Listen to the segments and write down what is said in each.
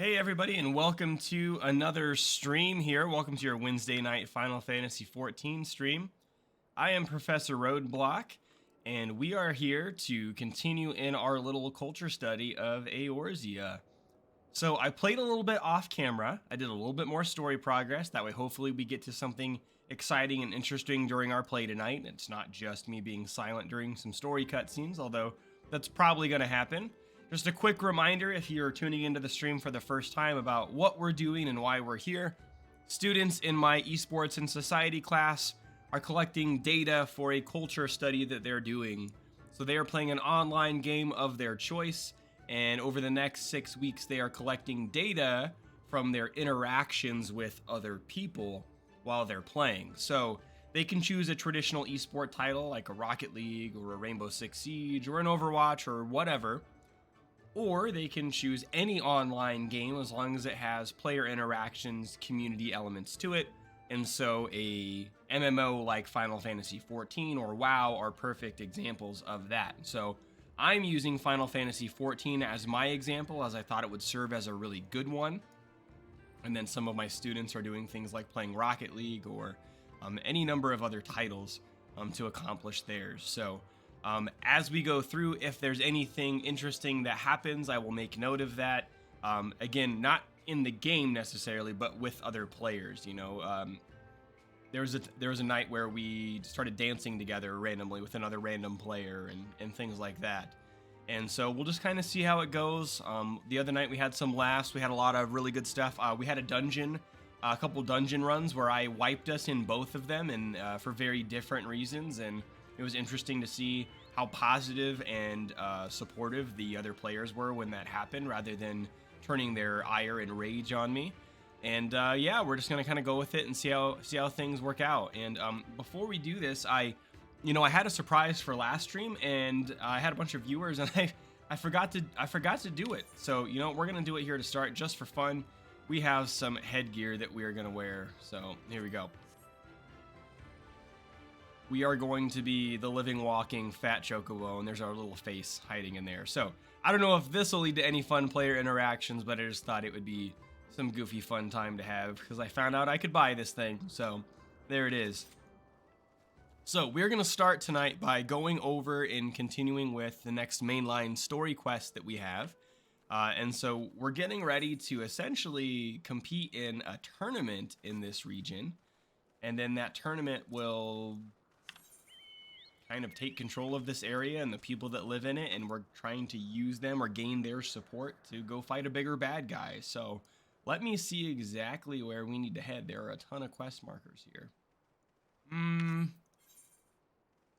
Hey everybody, and welcome to another stream here. Welcome to your Wednesday night Final Fantasy XIV stream. I am Professor Rodeblock, and we are here to continue in our little culture study of Eorzea. So I played a little bit off camera. I did a little bit more story progress. That way hopefully we get to something exciting and interesting during our play tonight. It's not just me being silent during some story cutscenes, although that's probably going to happen. Just a quick reminder if you're tuning into the stream for the first time about what we're doing and why we're here. Students in my esports and society class are collecting data for a culture study that they're doing. So they are playing an online game of their choice, and over the next 6 weeks they are collecting data from their interactions with other people while they're playing. So they can choose a traditional esport title like a Rocket League or a Rainbow Six Siege or an Overwatch or whatever, or they can choose any online game as long as it has player interactions, community elements to it. And so a MMO like Final Fantasy XIV or WoW are perfect examples of that. So I'm using Final Fantasy XIV as my example, as I thought it would serve as a really good one. And then some of my students are doing things like playing Rocket League or any number of other titles to accomplish theirs. So as we go through, if there's anything interesting that happens, I will make note of that. Again, not in the game necessarily, but with other players. You know, there was a night where we started dancing together randomly with another random player and things like that. And so we'll just kind of see how it goes. The other night we had some laughs. We had a lot of really good stuff. We had a couple dungeon runs where I wiped us in both of them, and for very different reasons. And it was interesting to see how positive and supportive the other players were when that happened, rather than turning their ire and rage on me. And yeah, we're just gonna kind of go with it and see how things work out. And before we do this, I had a surprise for last stream, and I had a bunch of viewers, and I forgot to do it. So we're gonna do it here to start, just for fun. We have some headgear that we are gonna wear. So here we go. We are going to be the living, walking fat chocobo, and there's our little face hiding in there. So I don't know if this will lead to any fun player interactions, but I just thought it would be some goofy fun time to have, because I found out I could buy this thing. So there it is. So we're going to start tonight by going over and continuing with the next mainline story quest that we have. And so we're getting ready to essentially compete in a tournament in this region. And then that tournament will kind of take control of this area and the people that live in it, and we're trying to use them or gain their support to go fight a bigger bad guy. So let me see exactly where we need to head. There are a ton of quest markers here.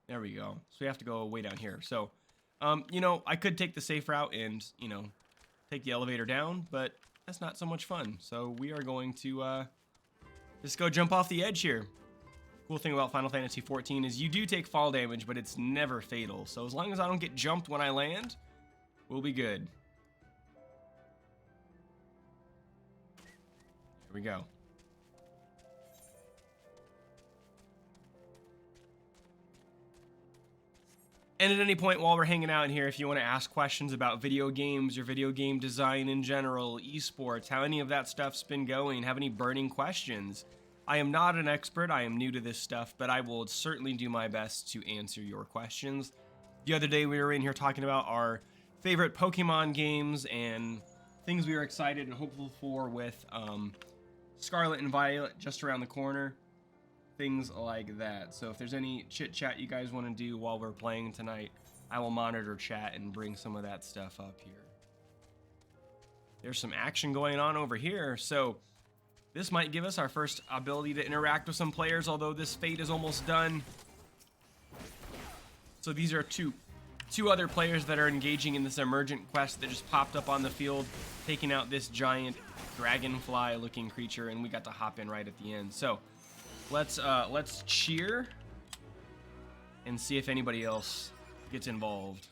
There we go. So we have to go way down here. So I could take the safe route and take the elevator down, but that's not so much fun. So we are going to just go jump off the edge here. Cool thing about Final Fantasy XIV is you do take fall damage, but it's never fatal. So as long as I don't get jumped when I land, we'll be good. Here we go. And at any point while we're hanging out in here, if you want to ask questions about video games or video game design in general, esports, how any of that stuff's been going, have any burning questions, I am not an expert, I am new to this stuff, but I will certainly do my best to answer your questions. The other day we were in here talking about our favorite Pokemon games and things we were excited and hopeful for with Scarlet and Violet just around the corner. Things like that. So if there's any chit chat you guys want to do while we're playing tonight, I will monitor chat and bring some of that stuff up here. There's some action going on over here, so this might give us our first ability to interact with some players, although this fate is almost done. So these are two other players that are engaging in this emergent quest that just popped up on the field, taking out this giant dragonfly looking creature, and we got to hop in right at the end. So let's cheer and see if anybody else gets involved.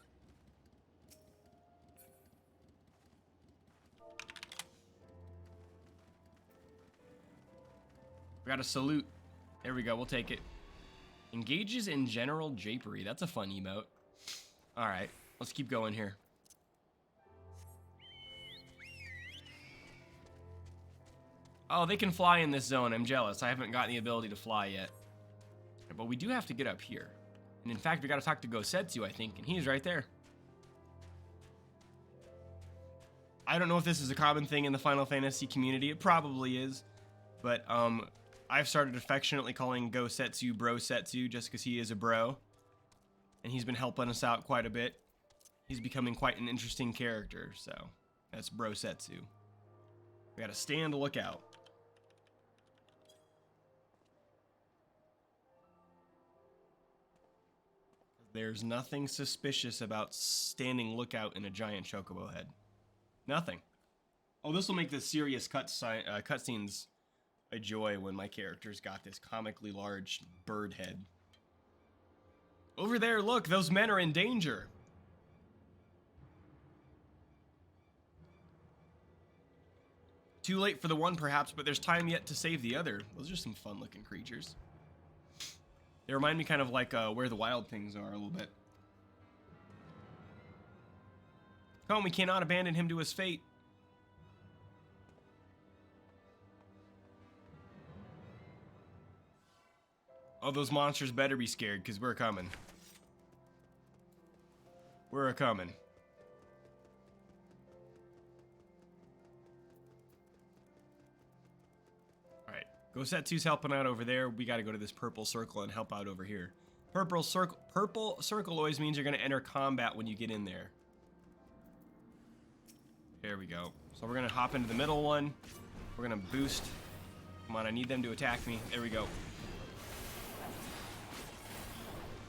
We got a salute. There we go. We'll take it. Engages in general japery. That's a fun emote. All right, let's keep going here. Oh, they can fly in this zone. I'm jealous. I haven't gotten the ability to fly yet. But we do have to get up here. And in fact, we got to talk to Gosetsu, I think, and he's right there. I don't know if this is a common thing in the Final Fantasy community. It probably is. But I've started affectionately calling Gosetsu Brosetsu just because he is a bro. And he's been helping us out quite a bit. He's becoming quite an interesting character, so that's Brosetsu. We gotta stand a lookout. There's nothing suspicious about standing lookout in a giant chocobo head. Nothing. Oh, this will make the serious cutscenes a joy when my character's got this comically large bird head. Over there, look, those men are in danger. Too late for the one, perhaps, but there's time yet to save the other. Those are some fun-looking creatures. They remind me kind of like Where the Wild Things Are a little bit. Come, we cannot abandon him to his fate. Oh, those monsters better be scared, because we're coming. We're a-coming. Alright, Gosetsu's helping out over there. We gotta go to this purple circle and help out over here. Purple circle always means you're gonna enter combat when you get in there. There we go. So we're gonna hop into the middle one. We're gonna boost. Come on, I need them to attack me. There we go.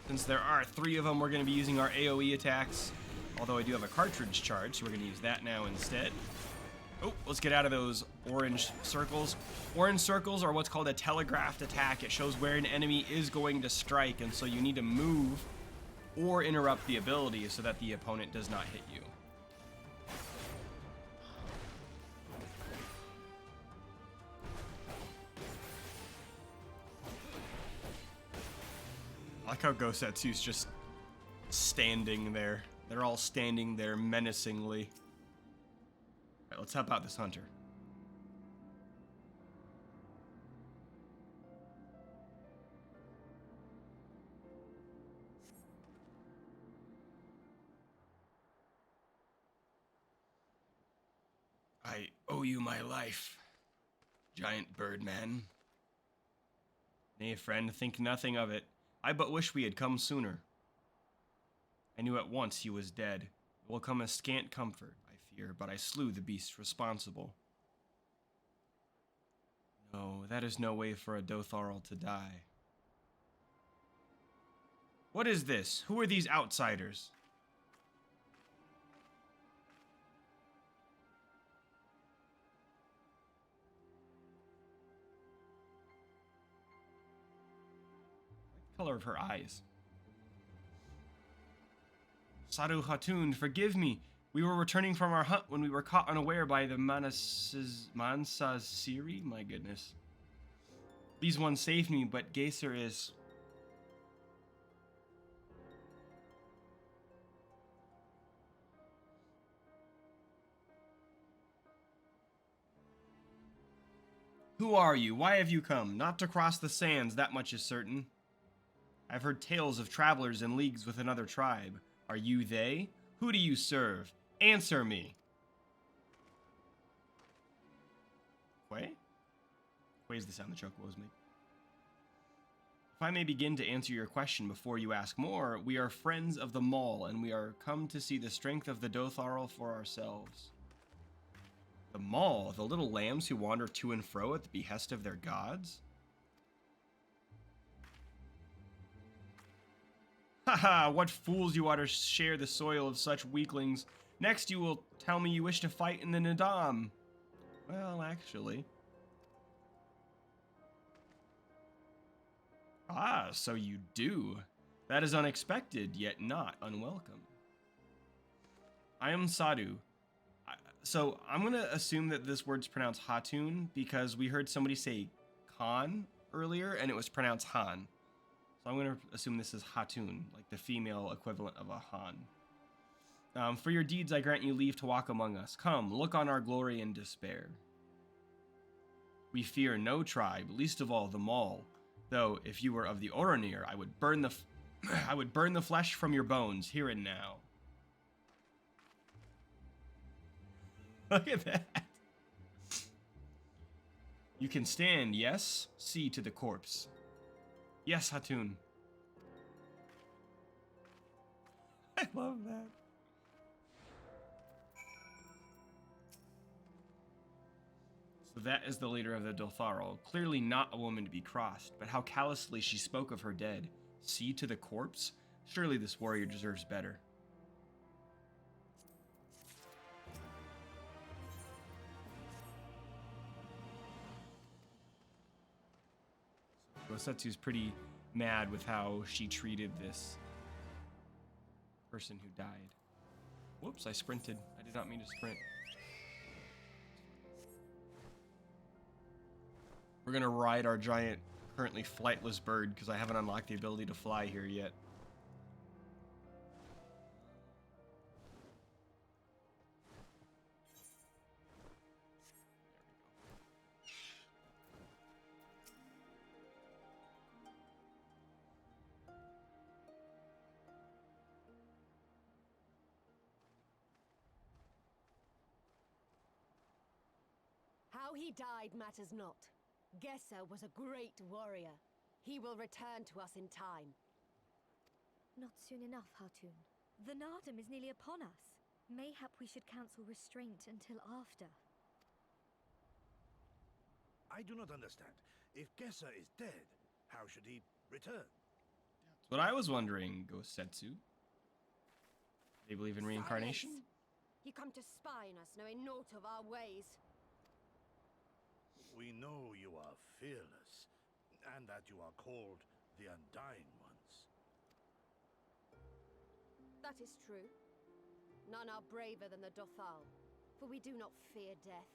Since there are 3 of them, we're going to be using our AoE attacks. Although I do have a cartridge charge, so we're going to use that now instead. Oh, let's get out of those orange circles. Orange circles are what's called a telegraphed attack. It shows where an enemy is going to strike, and so you need to move or interrupt the ability so that the opponent does not hit you. I like how Gosetsu's just standing there. They're all standing there menacingly. Alright, let's help out this hunter. I owe you my life, giant birdman. Nay, friend, think nothing of it. I but wish we had come sooner. I knew at once he was dead. It will come as scant comfort, I fear, but I slew the beast responsible. No, that is no way for a Dotharl to die. What is this? Who are these outsiders? Color of her eyes. Sadhu Hatun, forgive me. We were returning from our hunt when we were caught unaware by the Mansasiri. My goodness. These ones saved me, but Geyser is... Who are you? Why have you come? Not to cross the sands, that much is certain. I've heard tales of travelers in leagues with another tribe. Are you they? Who do you serve? Answer me. Quay? Quay's the sound the chocobos make. If I may begin to answer your question before you ask more, we are friends of the Maul, and we are come to see the strength of the Dotharl for ourselves. The Maul, the little lambs who wander to and fro at the behest of their gods? Haha, what fools you are to share the soil of such weaklings. Next you will tell me you wish to fight in the Naadam. Well, actually. Ah, so you do. That is unexpected, yet not unwelcome. I am Sadhu. So I'm going to assume that this word's pronounced Hatun because we heard somebody say Khan earlier and it was pronounced Han. So I'm going to assume this is Hatun, like the female equivalent of a Han. For your deeds, I grant you leave to walk among us. Come, look on our glory and despair. We fear no tribe, least of all the Maul. Though, if you were of the Oronir, I would burn the I would burn the flesh from your bones here and now. Look at that. You can stand, yes? See to the corpse. Yes, Hatun. I love that. So that is the leader of the Dotharol. Clearly not a woman to be crossed, but how callously she spoke of her dead. See to the corpse? Surely this warrior deserves better. Gosetsu's pretty mad with how she treated this person who died. Whoops, I sprinted. I did not mean to sprint. We're gonna ride our giant, currently flightless bird because I haven't unlocked the ability to fly here yet. How he died matters not. Gesser was a great warrior. He will return to us in time. Not soon enough, Hatun. The Naadam is nearly upon us. Mayhap we should cancel restraint until after. I do not understand. If Gesser is dead, how should he return? That's what I was wondering, Gosetsu. They believe in reincarnation? Silence. You come to spy on us, knowing naught of our ways. We know you are fearless, and that you are called the Undying Ones. That is true. None are braver than the Dothal, for we do not fear death.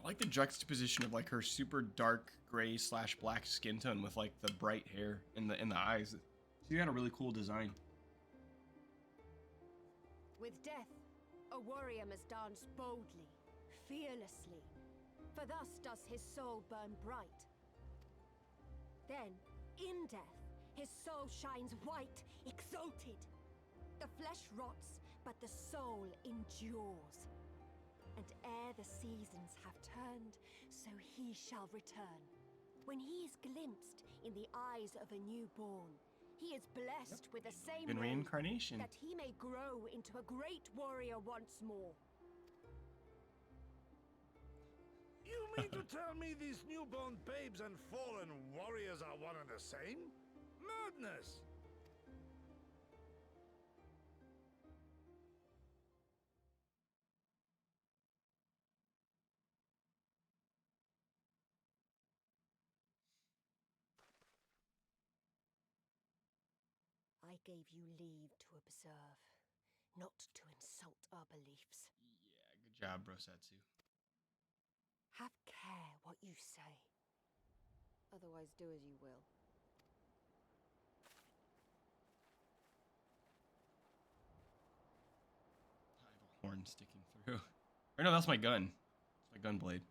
I like the juxtaposition of like her super dark gray / black skin tone with like the bright hair in the eyes. She got a really cool design. With death, a warrior must dance boldly, fearlessly, for thus does his soul burn bright. Then, in death, his soul shines white, exalted. The flesh rots, but the soul endures. And ere the seasons have turned, so he shall return. When he is glimpsed in the eyes of a newborn, he is blessed with the same name, reincarnation, that he may grow into a great warrior once more. You mean to tell me these newborn babes and fallen warriors are one and the same? Madness! I gave you leave to observe, not to insult our beliefs. Yeah, good job, Brosetsu. Have care what you say. Otherwise, do as you will. I have a horn sticking through. Or no, that's my gun. It's my gun blade.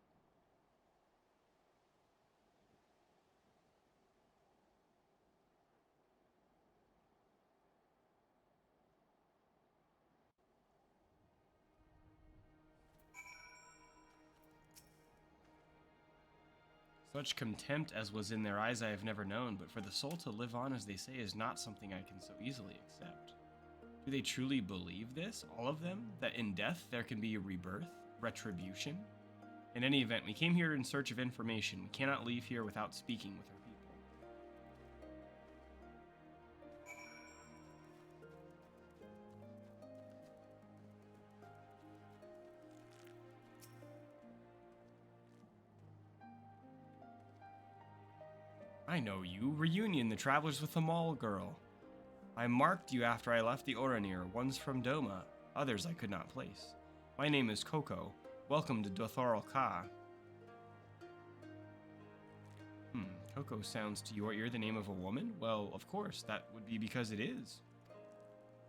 Such contempt as was in their eyes I have never known, but for the soul to live on as they say is not something I can so easily accept. Do they truly believe this, all of them, that in death there can be a rebirth, retribution? In any event, we came here in search of information. We cannot leave here without speaking with our people. I know you. Reunion, the travelers with the mall girl. I marked you after I left the Oronir, ones from Doma, others I could not place. My name is Coco. Welcome to Dothoral Ka. Coco sounds to your ear the name of a woman? Well, of course, that would be because it is.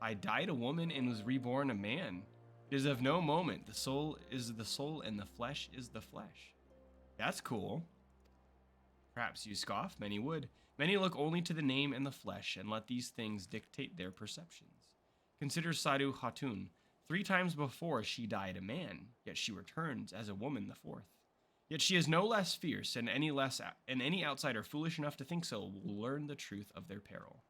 I died a woman and was reborn a man. It is of no moment. The soul is the soul, and the flesh is the flesh. That's cool. Perhaps you scoff. Many would. Many look only to the name and the flesh, and let these things dictate their perceptions. Consider Sadhu Hatun. 3 times before she died a man, yet she returns as a woman the 4th. Yet she is no less fierce, and any outsider foolish enough to think so will learn the truth of their peril.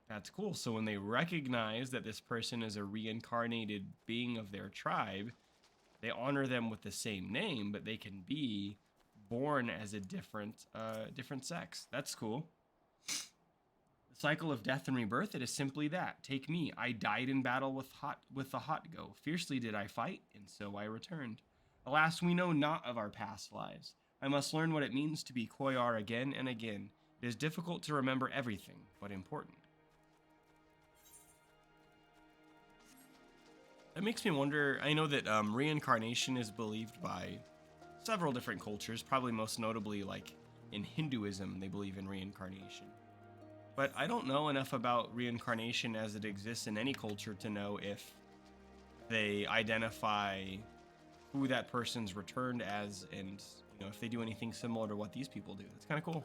That's cool. So when they recognize that this person is a reincarnated being of their tribe, they honor them with the same name, but they can be born as a different sex. That's cool. The cycle of death and rebirth, it is simply that. Take me. I died in battle with the hot go. Fiercely did I fight, and so I returned. Alas, we know not of our past lives. I must learn what it means to be Koyar again and again. It is difficult to remember everything, but important. That makes me wonder. I know that reincarnation is believed by several different cultures, probably most notably like in Hinduism, they believe in reincarnation. But I don't know enough about reincarnation as it exists in any culture to know if they identify who that person's returned as, and if they do anything similar to what these people do. That's kind of cool.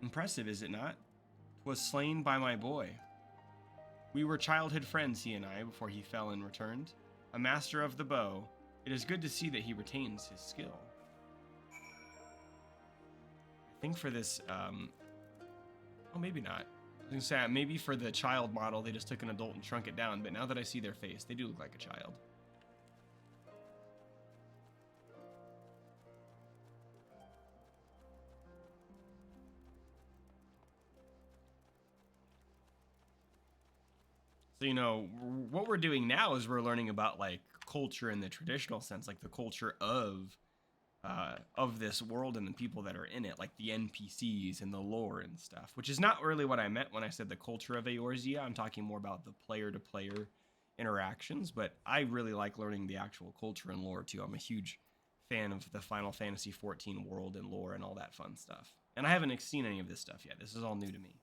Impressive, is it not? 'Twas slain by my boy. We were childhood friends, he and I, before he fell and returned. A master of the bow, it is good to see that he retains his skill. I think for this, oh, maybe not. I was gonna say, maybe for the child model, they just took an adult and shrunk it down, but now that I see their face, they do look like a child. So, what we're doing now is we're learning about like culture in the traditional sense, like the culture of this world and the people that are in it, like the NPCs and the lore and stuff, which is not really what I meant when I said the culture of Eorzea. I'm talking more about the player-to-player interactions, but I really like learning the actual culture and lore too. I'm a huge fan of the Final Fantasy XIV world and lore and all that fun stuff. And I haven't seen any of this stuff yet. This is all new to me.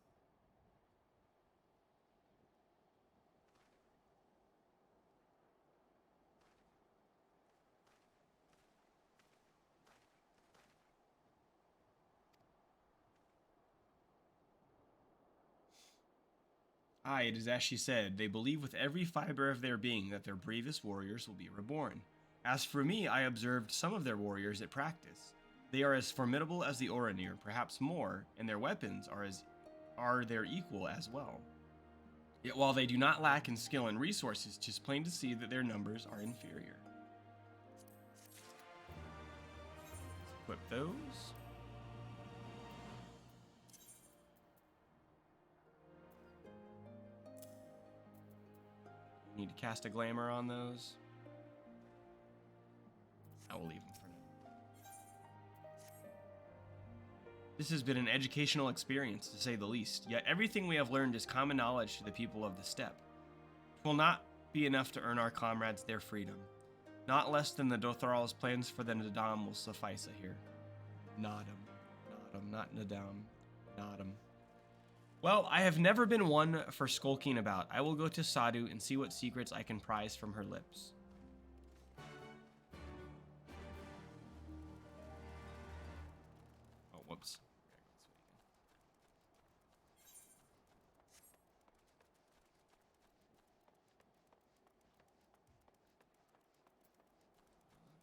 Aye, it is as she said, they believe with every fiber of their being that their bravest warriors will be reborn. As for me, I observed some of their warriors at practice. They are as formidable as the Oranir, perhaps more, and their weapons are their equal as well. Yet while they do not lack in skill and resources, 'tis plain to see that their numbers are inferior. Let's equip those. Need to cast a glamour on those. I will leave them for now. This has been an educational experience, to say the least, yet everything we have learned is common knowledge to the people of the steppe. It will not be enough to earn our comrades their freedom. Not less than the Dothral's plans for the Naadam will suffice here. Naadam, not Naadam. Naadam. Well, I have never been one for skulking about. I will go to Sadhu and see what secrets I can prize from her lips. Oh, whoops.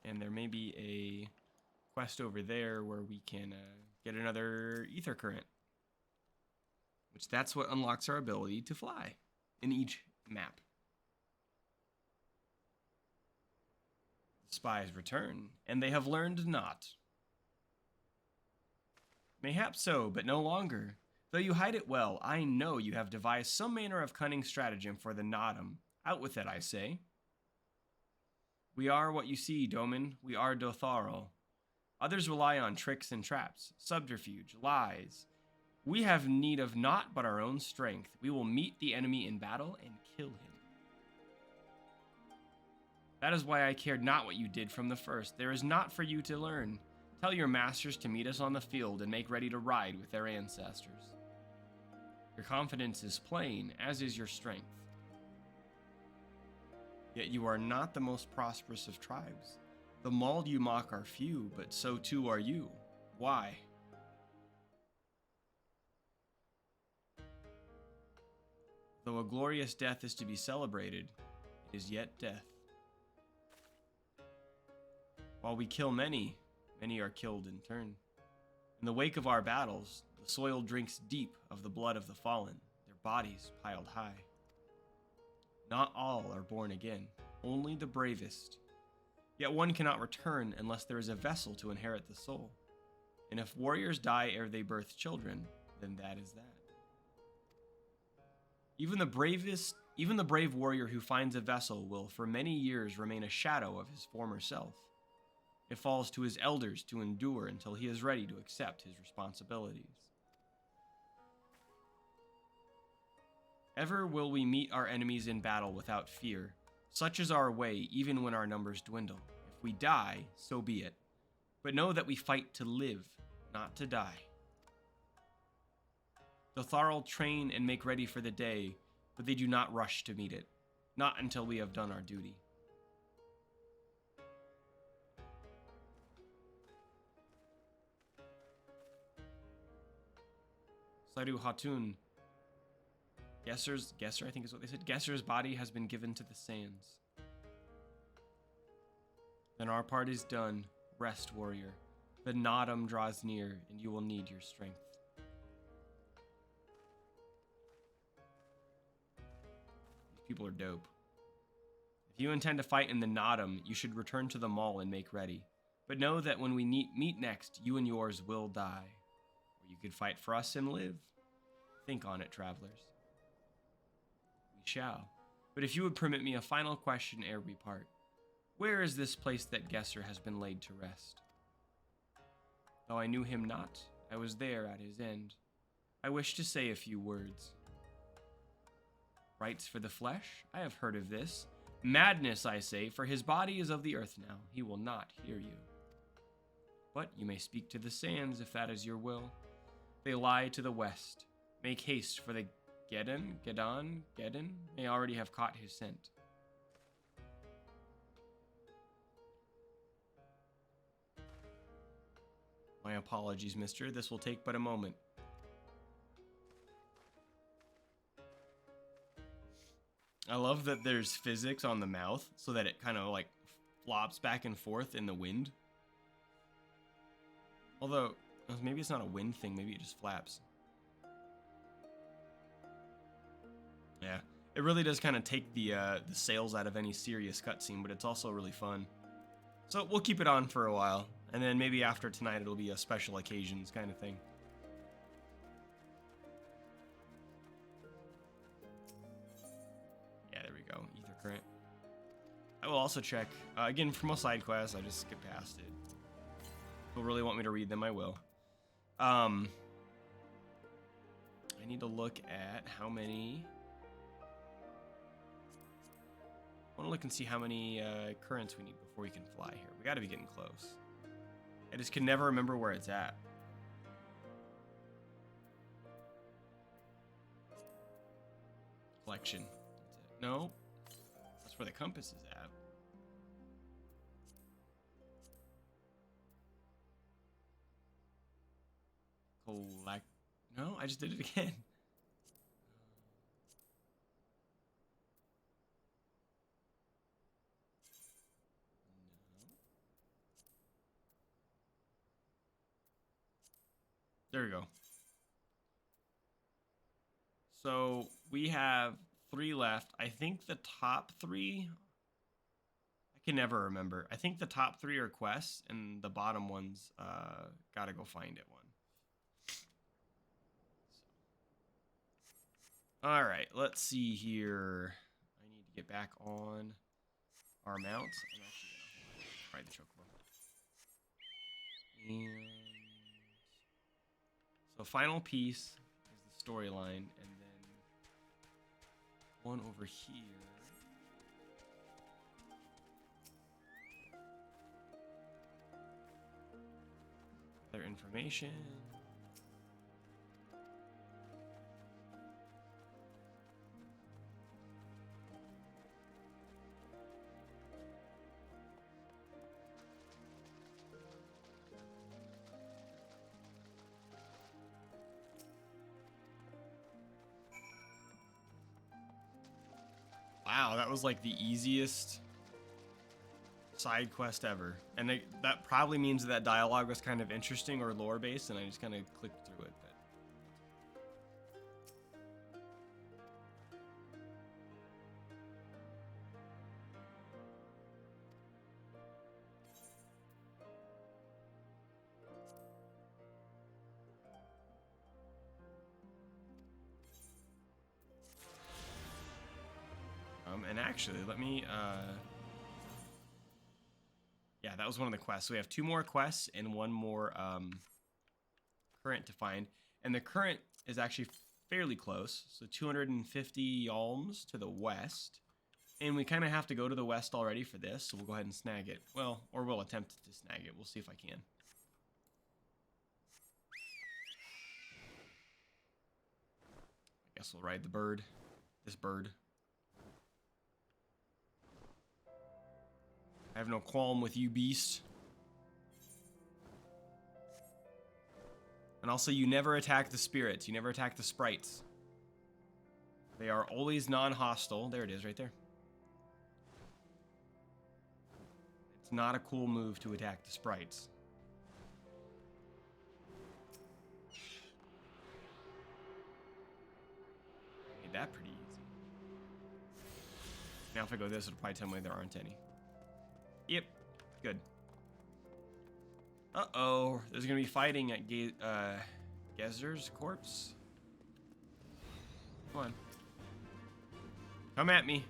And there may be a quest over there where we can get another ether current. Which that's what unlocks our ability to fly in each map. The spies return, and they have learned naught. Mayhap so, but no longer. Though you hide it well, I know you have devised some manner of cunning stratagem for the Naadam. Out with it, I say. We are what you see, Domin. We are Dothral. Others rely on tricks and traps, subterfuge, lies. We have need of naught but our own strength. We will meet the enemy in battle and kill him. That is why I cared not what you did from the first. There is naught for you to learn. Tell your masters to meet us on the field and make ready to ride with their ancestors. Your confidence is plain, as is your strength. Yet you are not the most prosperous of tribes. The mauled you mock are few, but so too are you. Why? Though a glorious death is to be celebrated, it is yet death. While we kill many, many are killed in turn. In the wake of our battles, the soil drinks deep of the blood of the fallen, their bodies piled high. Not all are born again, only the bravest. Yet one cannot return unless there is a vessel to inherit the soul. And if warriors die ere they birth children, then that is that. Even the brave warrior who finds a vessel will for many years remain a shadow of his former self. It falls to his elders to endure until he is ready to accept his responsibilities. Ever will we meet our enemies in battle without fear. Such is our way, even when our numbers dwindle. If we die, so be it. But know that we fight to live, not to die. The Tharl train and make ready for the day, but they do not rush to meet it, not until we have done our duty. Saidu Hatun, Gesser, I think is what they said. Gesser's body has been given to the sands. Then our part is done. Rest, warrior. The Naadam draws near, and you will need your strength. These people are dope. If you intend to fight in the Naadam, you should return to the mall and make ready. But know that when we meet next, you and yours will die. Or you could fight for us and live. Think on it, travelers. We shall. But if you would permit me a final question ere we part. Where is this place that Gesser has been laid to rest? Though I knew him not, I was there at his end. I wish to say a few words. Rites for the flesh? I have heard of this. Madness, I say, for his body is of the earth now. He will not hear you. But you may speak to the sands if that is your will. They lie to the west. Make haste, for the Geddon may already have caught his scent. My apologies, mister. This will take but a moment. I love that there's physics on the mouth so that it kind of like flops back and forth in the wind. Although, maybe it's not a wind thing. Maybe it just flaps. Yeah, it really does kind of take the sails out of any serious cutscene, but it's also really fun. So we'll keep it on for a while, and then maybe after tonight it'll be a special occasions kind of thing. Yeah, there we go, ether current. I will also check, again, for most side quests, I just skip past it. If you really want me to read them, I will. I need to look at how many... I want to look and see how many currents we need before we can fly here. We got to be getting close. I just can never remember where it's at. Collection. That's it. No, that's where the compass is at. Collect. No, I just did it again. There we go. So we have 3 left. I think the top 3, I can never remember. I think the top 3 are quests, and the bottom ones, gotta go find it one. All right, let's see here. I need to get back on our mounts. I'm actually gonna ride the chocobo. And so final piece is the storyline, and then one over here. Other information. That was like the easiest side quest ever. And that probably means that dialogue was kind of interesting or lore based, and I just kind of clicked through it. And actually, let me, yeah, that was one of the quests. So we have 2 more quests and 1 more current to find. And the current is actually fairly close. So 250 yalms to the west. And we kind of have to go to the west already for this. So we'll go ahead and snag it. Well, or we'll attempt to snag it. We'll see if I can. I guess we'll ride the bird. This bird. I have no qualm with you, beast. And also, you never attack the spirits. You never attack the sprites. They are always non-hostile. There it is, right there. It's not a cool move to attack the sprites. Made that pretty easy. Now if I go this, it'll probably tell me there aren't any. Yep, good. Uh-oh, there's gonna be fighting at Gezer's corpse. Come on. Come at me.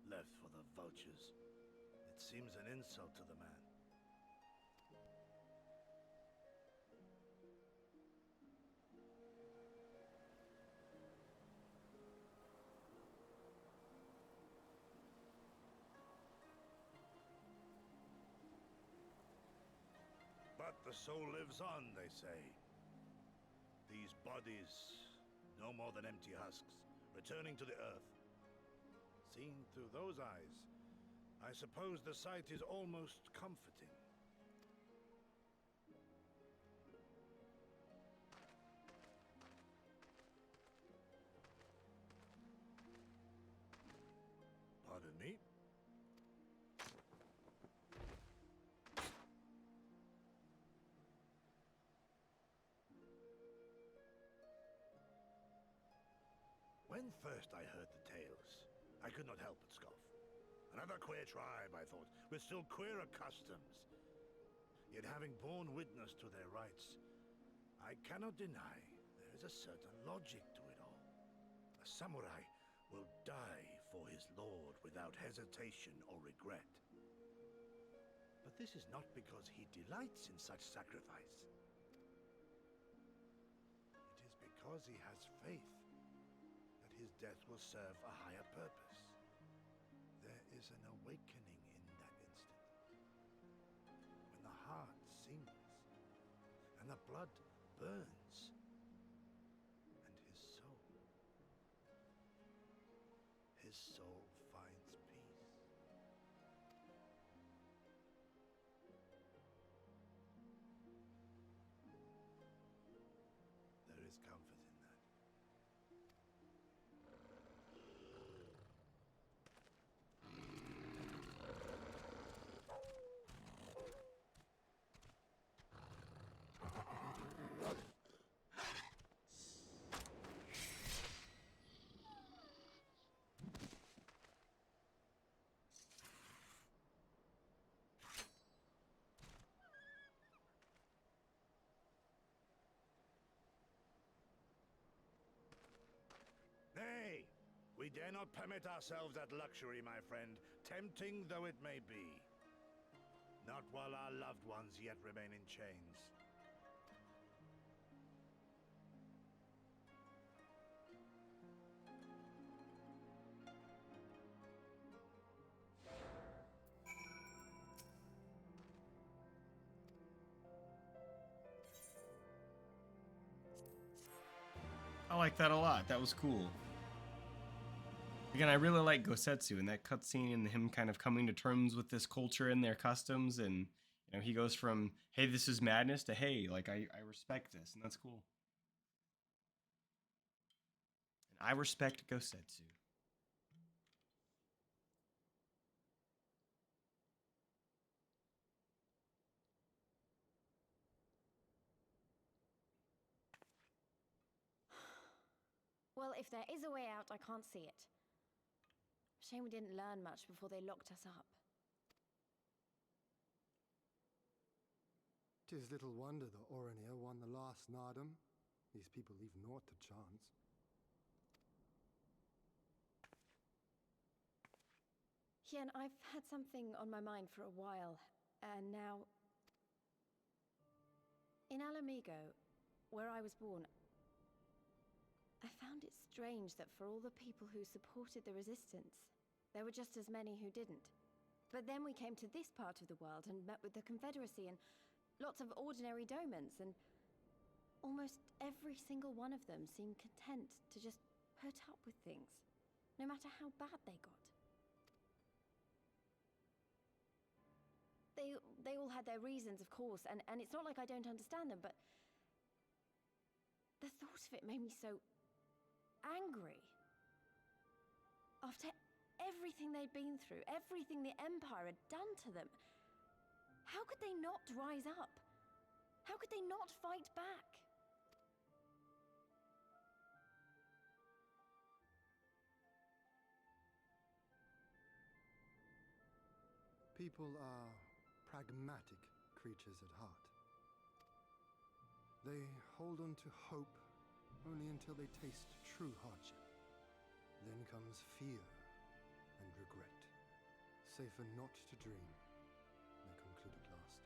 Left for the vultures. It seems an insult to the man. But the soul lives on, they say. These bodies, no more than empty husks, returning to the earth. Seen through those eyes, I suppose the sight is almost comforting. Pardon me? When first I heard the tales, I could not help but scoff. Another queer tribe, I thought, with still queerer customs. Yet having borne witness to their rites, I cannot deny there is a certain logic to it all. A samurai will die for his lord without hesitation or regret. But this is not because he delights in such sacrifice. It is because he has faith that his death will serve a higher purpose. There is an awakening in that instant, when the heart sings and the blood burns, and his soul finds peace. There is comfort in that. We dare not permit ourselves that luxury, my friend, tempting though it may be. Not while our loved ones yet remain in chains. I like that a lot. That was cool. Again, I really like Gosetsu and that cutscene and him kind of coming to terms with this culture and their customs. And, you know, he goes from, hey, this is madness to, hey, like, I respect this. And that's cool. And I respect Gosetsu. Well, if there is a way out, I can't see it. Shame we didn't learn much before they locked us up. 'Tis little wonder the Eorzea won the last Naadam. These people leave naught to chance. Hien, I've had something on my mind for a while, and now... In Alamigo, where I was born, I found it strange that for all the people who supported the resistance, there were just as many who didn't. But then we came to this part of the world and met with the Confederacy and lots of ordinary domans, and almost every single one of them seemed content to just put up with things, no matter how bad they got. They all had their reasons, of course, and it's not like I don't understand them, but the thought of it made me so angry. After everything they'd been through, everything the Empire had done to them, how could they not rise up? How could they not fight back? People are pragmatic creatures at heart. They hold on to hope only until they taste true hardship. Then comes fear and regret. Safer not to dream, they conclude at last.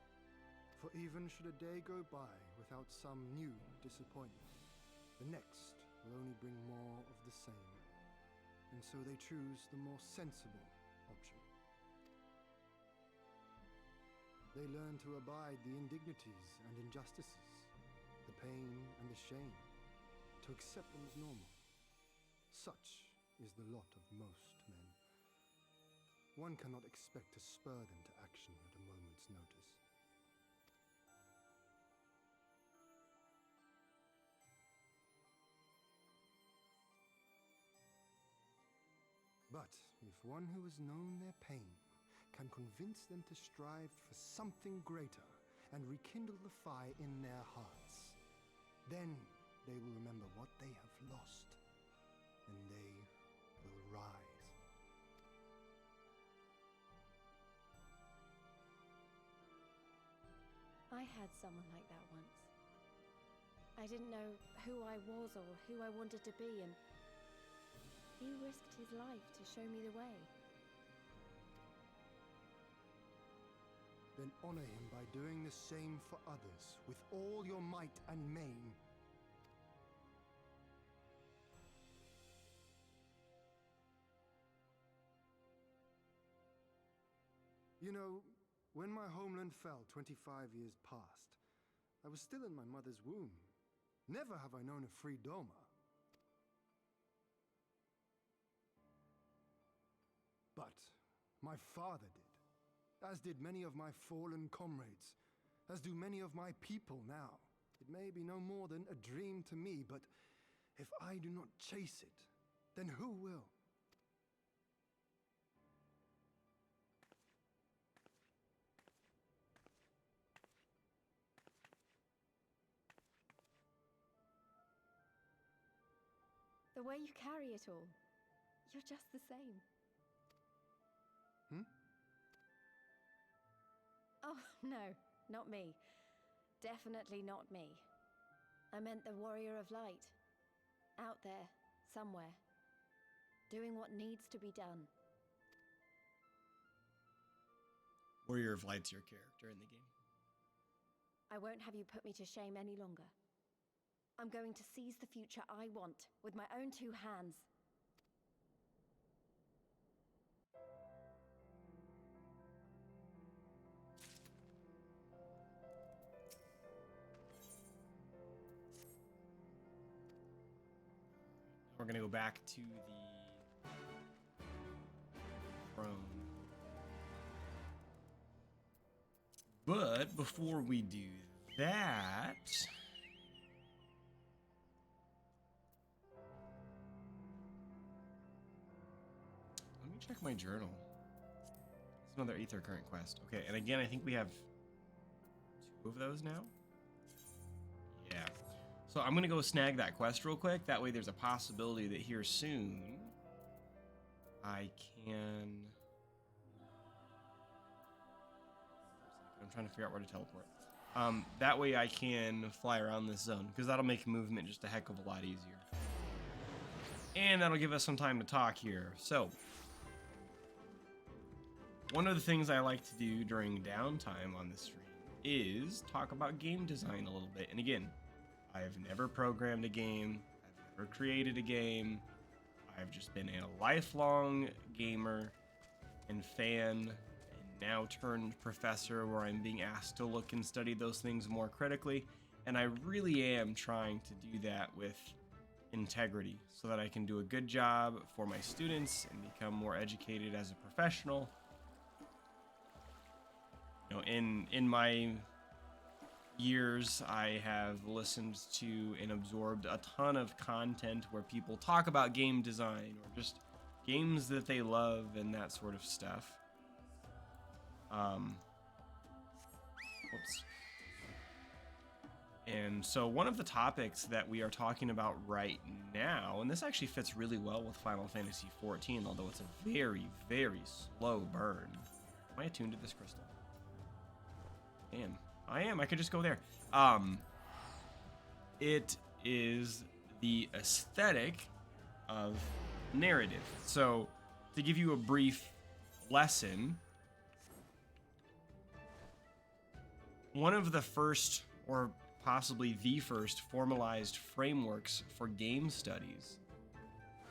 For even should a day go by without some new disappointment, the next will only bring more of the same. And so they choose the more sensible option. They learn to abide the indignities and injustices, the pain and the shame, to accept them as normal. Such is the lot of most men. One cannot expect to spur them to action at a moment's notice. But if one who has known their pain can convince them to strive for something greater and rekindle the fire in their hearts, then they will remember what they have lost, and they will rise. I had someone like that once. I didn't know who I was or who I wanted to be, and he risked his life to show me the way. Then honor him by doing the same for others with all your might and main. You know, when my homeland fell 25 years past, I was still in my mother's womb. Never have I known a free Doma. But my father did, as did many of my fallen comrades, as do many of my people now. It may be no more than a dream to me, but if I do not chase it, then who will? The way you carry it all, you're just the same. Oh, no, not me. Definitely not me. I meant the warrior of light. Out there, somewhere. doing what needs to be done. Warrior of Light's your character in the game. I won't have you put me to shame any longer. I'm going to seize the future I want with my own two hands. We're gonna go back to the throne. But before we do that, let me check my journal. It's another Aether Current quest. Okay, and again, I think we have 2 of those now. Yeah. So I'm gonna go snag that quest real quick. That way there's a possibility that here soon I can... I'm trying to figure out where to teleport. That way I can fly around this zone, because that'll make movement just a heck of a lot easier. And that'll give us some time to talk here. So, one of the things I like to do during downtime on this stream is talk about game design a little bit. And again, I've never programmed a game, I've never created a game, I've just been a lifelong gamer and fan, and now turned professor, where I'm being asked to look and study those things more critically, and I really am trying to do that with integrity so that I can do a good job for my students and become more educated as a professional. You know, in my years, I have listened to and absorbed a ton of content where people talk about game design or just games that they love and that sort of stuff. Whoops. And so one of the topics that we are talking about right now, and this actually fits really well with Final Fantasy XIV, although it's a very, very slow burn. Am I attuned to this crystal? I am. I could just go there. It is the aesthetic of narrative. So, to give you a brief lesson, one of the first, or possibly the first, formalized frameworks for game studies,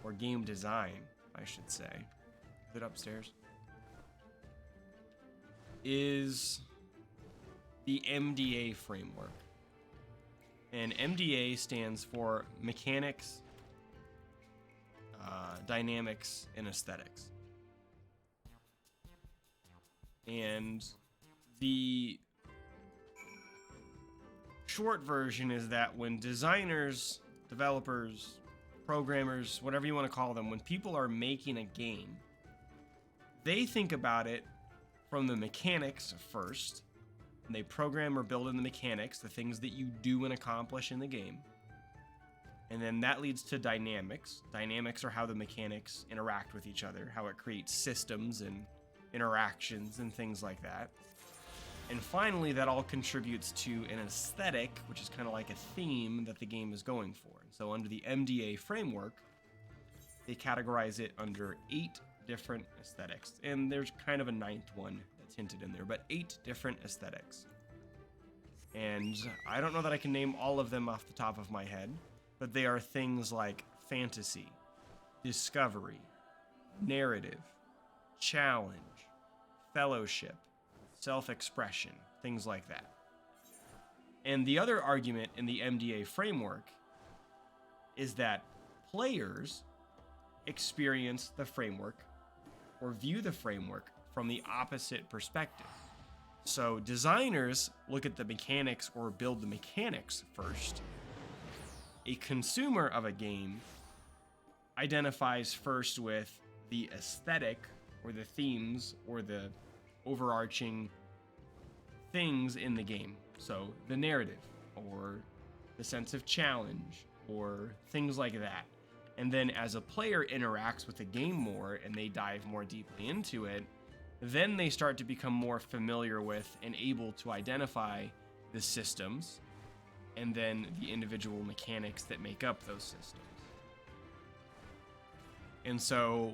or game design, I should say, is it upstairs? Is the MDA framework. And MDA stands for Mechanics, Dynamics, and Aesthetics. And the short version is that when designers, developers, programmers, whatever you want to call them, when people are making a game, they think about it from the mechanics first. And they program or build in the mechanics, the things that you do and accomplish in the game. And then that leads to dynamics. Dynamics are how the mechanics interact with each other, how it creates systems and interactions and things like that. And finally, that all contributes to an aesthetic, which is kind of like a theme that the game is going for. And so under the MDA framework, they categorize it under 8 different aesthetics. And there's kind of a 9th one that's hinted in there, but 8 different aesthetics. And I don't know that I can name all of them off the top of my head, but they are things like fantasy, discovery, narrative, challenge, fellowship, self-expression, things like that. And the other argument in the MDA framework is that players experience the framework or view the framework from the opposite perspective. So designers look at the mechanics or build the mechanics first. A consumer of a game identifies first with the aesthetic or the themes or the overarching things in the game. So the narrative or the sense of challenge or things like that. And then as a player interacts with the game more and they dive more deeply into it, then they start to become more familiar with and able to identify the systems and then the individual mechanics that make up those systems. And so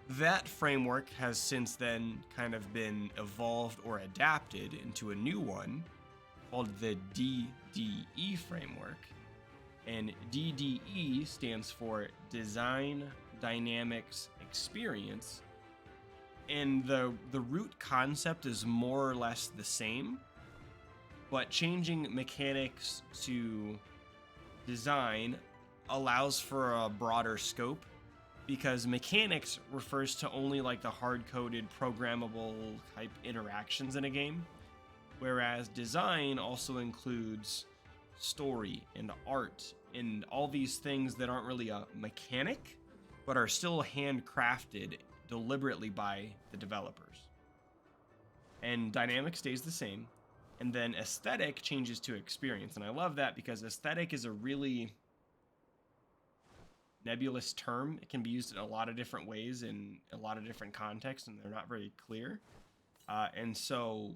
that framework has since then kind of been evolved or adapted into a new one called the DDE framework. And DDE stands for Design Dynamics Experience. And the root concept is more or less the same, but changing mechanics to design allows for a broader scope, because mechanics refers to only like the hard-coded programmable type interactions in a game, whereas design also includes story and art and all these things that aren't really a mechanic but are still handcrafted deliberately by the developers. And dynamic stays the same, and then aesthetic changes to experience. And I love that because aesthetic is a really nebulous term. It can be used in a lot of different ways in a lot of different contexts, and they're not very clear. And so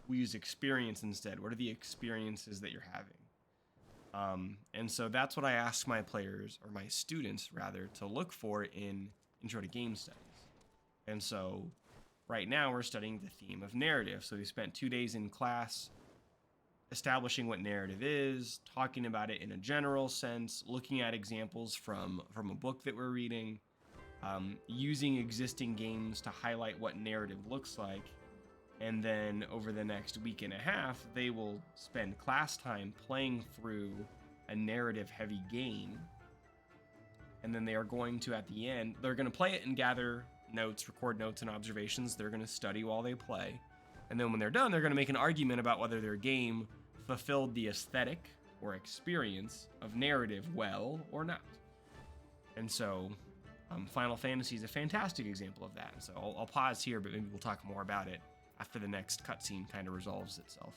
we use experience instead. What are the experiences that you're having? And so that's what I ask my players, or my students rather, to look for in Intro to Game Studies. And so right now we're studying the theme of narrative. So we spent 2 days in class establishing what narrative is, talking about it in a general sense, looking at examples from a book that we're reading, using existing games to highlight what narrative looks like. And then over the next week and a half, they will spend class time playing through a narrative-heavy game. And then they are going to, at the end, they're going to play it and gather notes, record notes and observations. They're going to study while they play. And then when they're done, they're going to make an argument about whether their game fulfilled the aesthetic or experience of narrative well or not. And so Final Fantasy is a fantastic example of that. And so I'll pause here, but maybe we'll talk more about it after the next cutscene kind of resolves itself.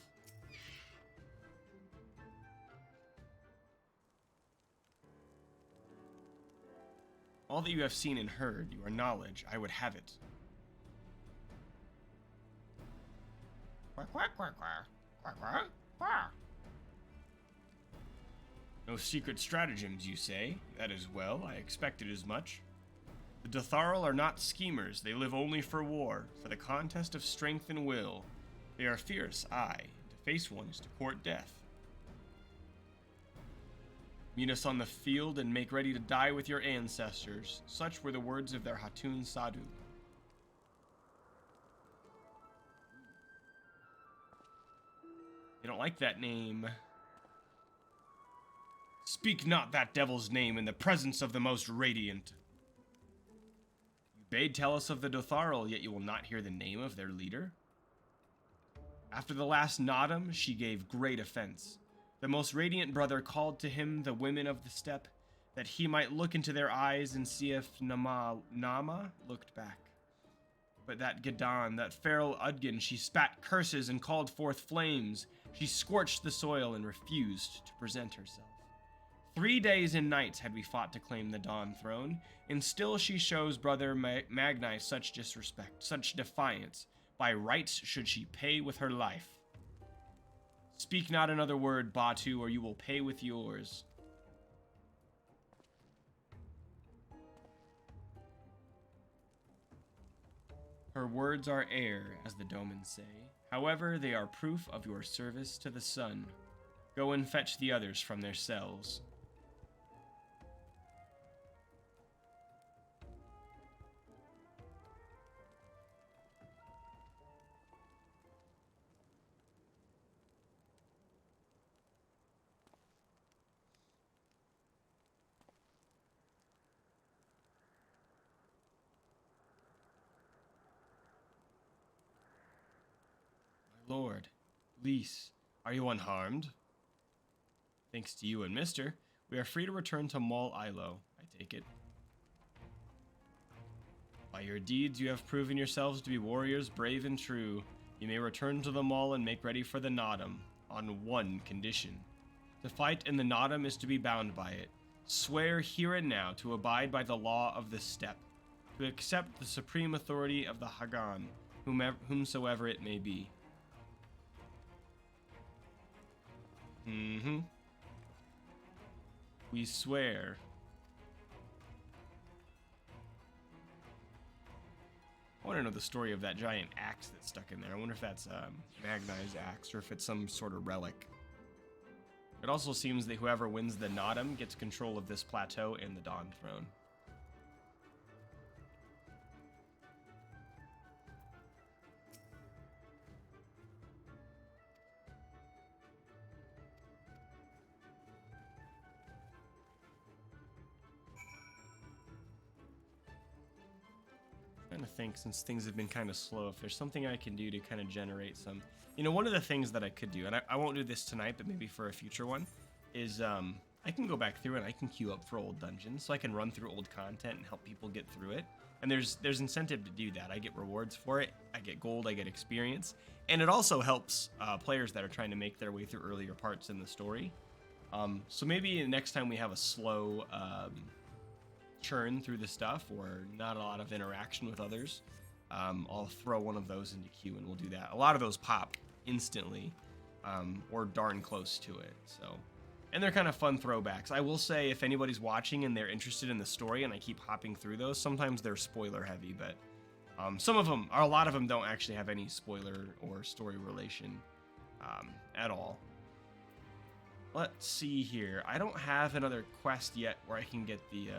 All that you have seen and heard, your knowledge, I would have it. Quack, quack, quack, quack. Quack, quack, quack. No secret stratagems, you say? That is well, I expected as much. The Dotharil are not schemers, they live only for war, for the contest of strength and will. They are fierce, aye, to face one is to court death. Meet us on the field and make ready to die with your ancestors. Such were the words of their Hatun Sadu. They don't like that name. Speak not that devil's name in the presence of the most radiant. You bade tell us of the Dotharil, yet you will not hear the name of their leader? After the last Naadam, she gave great offense. The most radiant brother called to him the women of the steppe, that he might look into their eyes and see if Nama looked back. But that Gadan, that feral Udgan, she spat curses and called forth flames. She scorched the soil and refused to present herself. 3 days and nights had we fought to claim the Dawn throne, and still she shows brother Magni such disrespect, such defiance. By rights should she pay with her life. Speak not another word, Batu, or you will pay with yours. Her words are air, as the Domans say. However, they are proof of your service to the sun. Go and fetch the others from their cells. Lord, Lys, are you unharmed? Thanks to you and Mister, we are free to return to Mall Ilo, I take it. By your deeds you have proven yourselves to be warriors brave and true. You may return to the Mall and make ready for the Naadam, on one condition. To fight in the Naadam is to be bound by it. Swear here and now to abide by the law of the steppe, to accept the supreme authority of the Hagan, whomsoever it may be. We swear. want to know the story of that giant axe that's stuck in there. I wonder if that's Magnai's axe or if it's some sort of relic. It also seems that whoever wins the Naadam gets control of this plateau and the Dawn Throne. Trying to think, since things have been kind of slow, if there's something I can do to kind of generate some... You know, one of the things that I could do, and I won't do this tonight, but maybe for a future one, is I can go back through and I can queue up for old dungeons, so I can run through old content and help people get through it. And there's incentive to do that. I get rewards for it, I get gold, I get experience, and it also helps players that are trying to make their way through earlier parts in the story. So maybe next time we have a slow churn through the stuff or not a lot of interaction with others, I'll throw one of those into queue and we'll do that. A lot of those pop instantly, or darn close to it. So, and they're kind of fun throwbacks. I will say, if anybody's watching and they're interested in the story and I keep hopping through those, sometimes they're spoiler heavy, but some of them, or a lot of them, don't actually have any spoiler or story relation at all. Let's see here. I don't have another quest yet where I can get the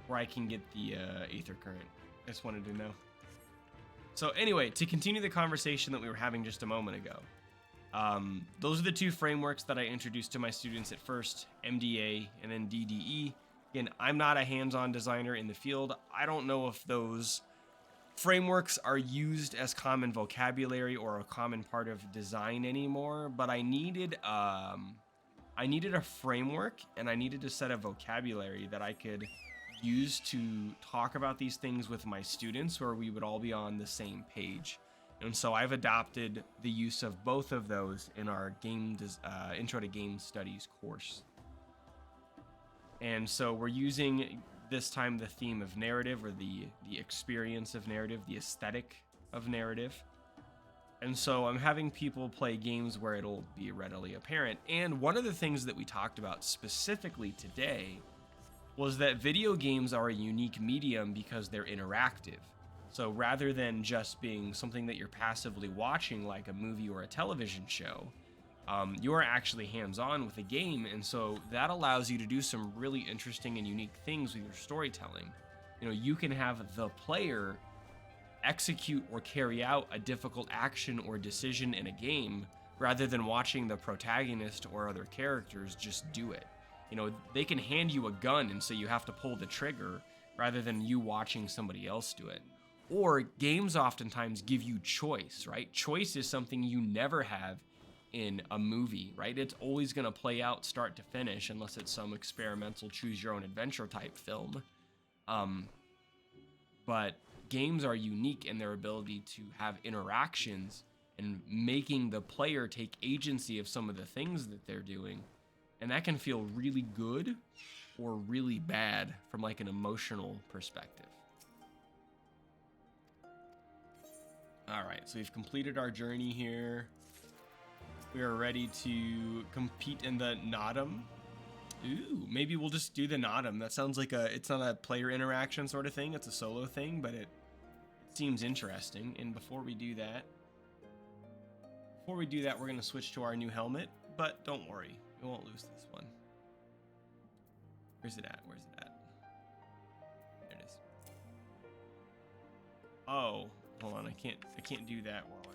Aether Current. I just wanted to know. So anyway, to continue the conversation that we were having just a moment ago, those are the two frameworks that I introduced to my students at first, MDA and then DDE. Again, I'm not a hands-on designer in the field. I don't know if those frameworks are used as common vocabulary or a common part of design anymore, but I needed a framework and I needed a set of vocabulary that I could use to talk about these things with my students where we would all be on the same page. And so I've adopted the use of both of those in our Intro to Game Studies course. And so we're using this time the theme of narrative, or the experience of narrative, the aesthetic of narrative. And so I'm having people play games where it'll be readily apparent. And one of the things that we talked about specifically today was that video games are a unique medium because they're interactive. So rather than just being something that you're passively watching like a movie or a television show, you're actually hands-on with a game, and so that allows you to do some really interesting and unique things with your storytelling. You know, you can have the player execute or carry out a difficult action or decision in a game rather than watching the protagonist or other characters just do it. You know, they can hand you a gun and say you have to pull the trigger rather than you watching somebody else do it. Or games oftentimes give you choice, right? Choice is something you never have in a movie, right? It's always going to play out start to finish unless it's some experimental choose your own adventure type film. But games are unique in their ability to have interactions and making the player take agency of some of the things that they're doing. And that can feel really good or really bad from like an emotional perspective. All right, so we've completed our journey here. We are ready to compete in the Naadam. Ooh, maybe we'll just do the Naadam. That sounds like it's not a player interaction sort of thing. It's a solo thing, but it seems interesting. And before we do that, we're going to switch to our new helmet. But don't worry, we won't lose this one. Where's it at? There it is. Oh, hold on. I can't do that while I'm...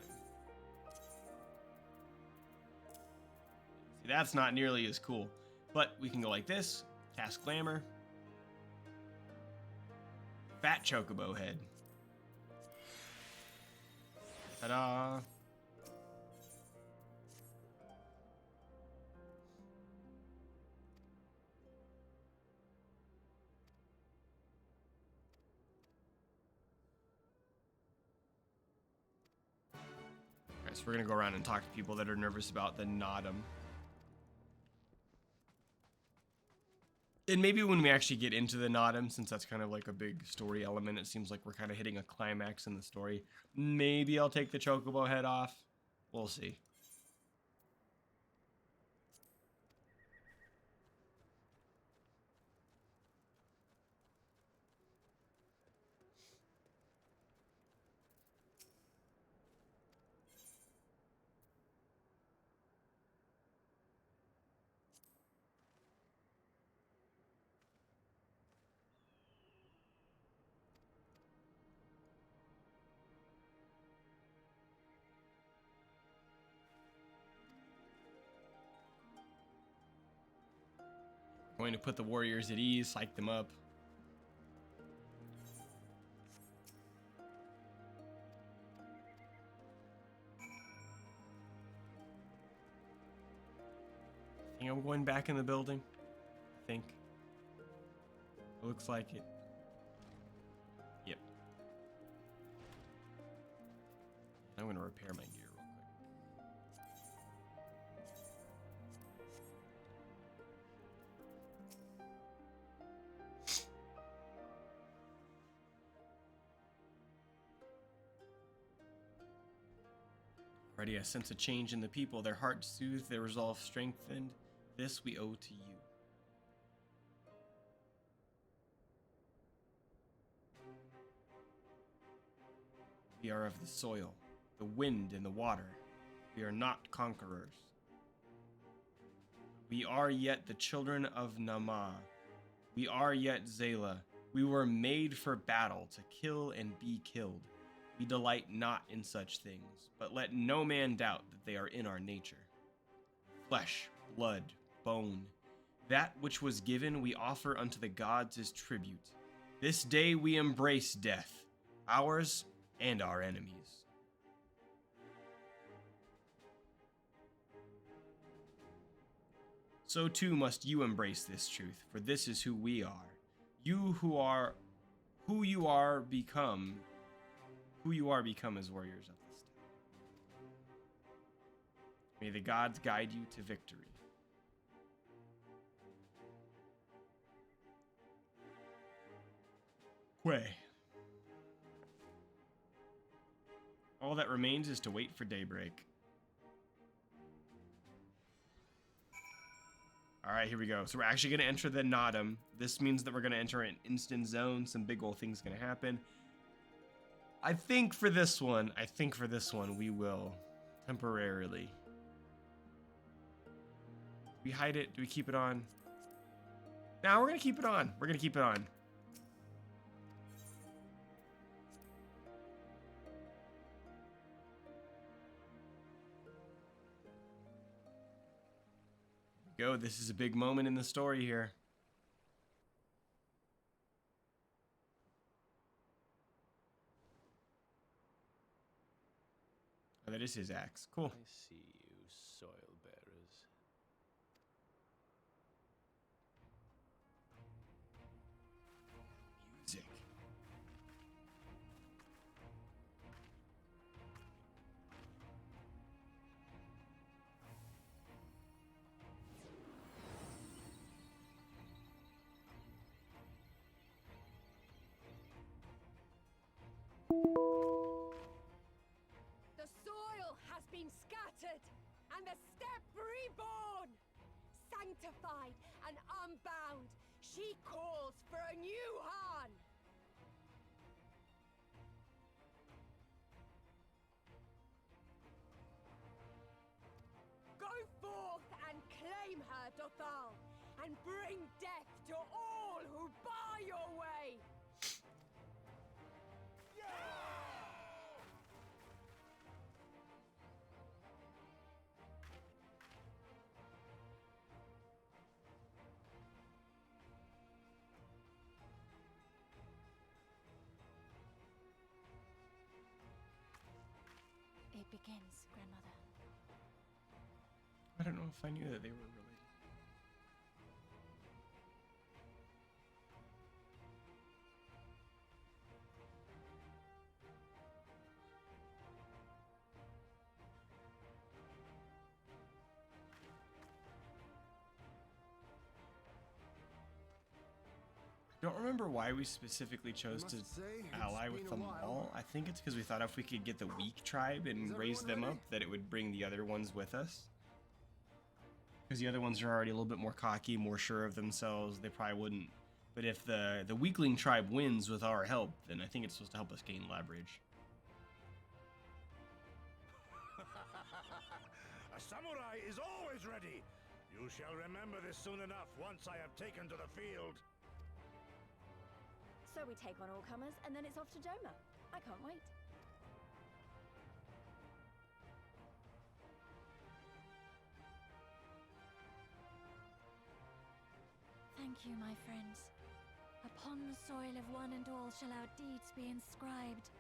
See, that's not nearly as cool. But we can go like this. Cast Glamour. Fat Chocobo head. Ta-da! Alright, so we're gonna go around and talk to people that are nervous about the Naadam. And maybe when we actually get into the Naadam, since that's kind of like a big story element, it seems like we're kind of hitting a climax in the story. Maybe I'll take the Chocobo head off. We'll see. Going to put the warriors at ease, psych them up. I think I'm going back in the building. I think. It looks like it. Yep. I'm going to repair my gear real quick. Already I sense a change in the people. Their hearts soothed, their resolve strengthened. This we owe to you. We are of the soil, the wind and the water. We are not conquerors. We are yet the children of Nama. We are yet Zayla. We were made for battle, to kill and be killed. We delight not in such things, but let no man doubt that they are in our nature. Flesh, blood, bone. That which was given we offer unto the gods as tribute. This day we embrace death, ours and our enemies. So too must you embrace this truth, for this is who we are. You who you are become as warriors of the steppe. May the gods guide you to victory. Way. All that remains is to wait for daybreak. Alright, here we go. So we're actually going to enter the Naadam. This means that we're going to enter an instant zone. Some big old things going to happen. I think for this one, we will temporarily. Do we hide it? Do we keep it on? Now we're going to keep it on. We're going to keep it on. Go. This is a big moment in the story here. Oh, that is his axe. Cool. I see you, soil bearers. Music. The soil has been scattered, and the steppe reborn! Sanctified and unbound, she calls for a new Han! Go forth and claim her, Dothal, and bring death to all who bar your way! It begins, Grandmother. I don't know if I knew that they were related. I don't remember why we specifically chose to ally with them all. I think it's because we thought if we could get the weak tribe and raise them up, that it would bring the other ones with us. Because the other ones are already a little bit more cocky, more sure of themselves. They probably wouldn't. But if the weakling tribe wins with our help, then I think it's supposed to help us gain leverage. A samurai is always ready. You shall remember this soon enough once I have taken to the field. So we take on all comers, and then it's off to Doma. I can't wait. Thank you, my friends. Upon the soil of one and all shall our deeds be inscribed.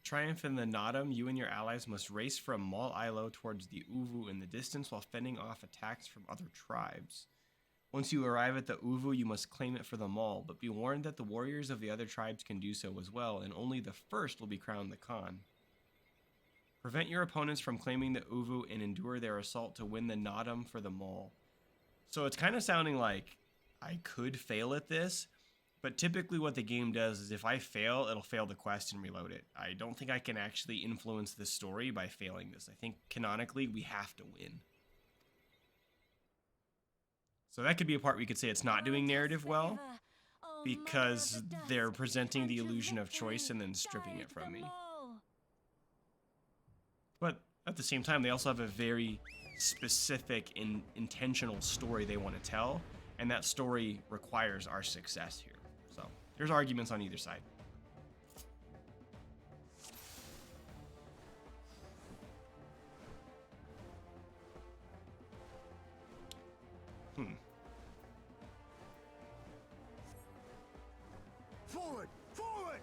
Triumph in the Naadam, you and your allies must race from Mal Ilo towards the Uvu in the distance while fending off attacks from other tribes. Once you arrive at the Uvu, you must claim it for the Mal, but be warned that the warriors of the other tribes can do so as well, and only the first will be crowned the Khan. Prevent your opponents from claiming the Uvu and endure their assault to win the Naadam for the Mal. So it's kind of sounding like I could fail at this, but typically what the game does is if I fail, it'll fail the quest and reload it. I don't think I can actually influence the story by failing this. I think canonically we have to win. So that could be a part we could say it's not doing narrative well, because they're presenting the illusion of choice and then stripping it from me. But at the same time, they also have a very specific and intentional story they want to tell, and that story requires our success here. So there's arguments on either side. Forward! Forward!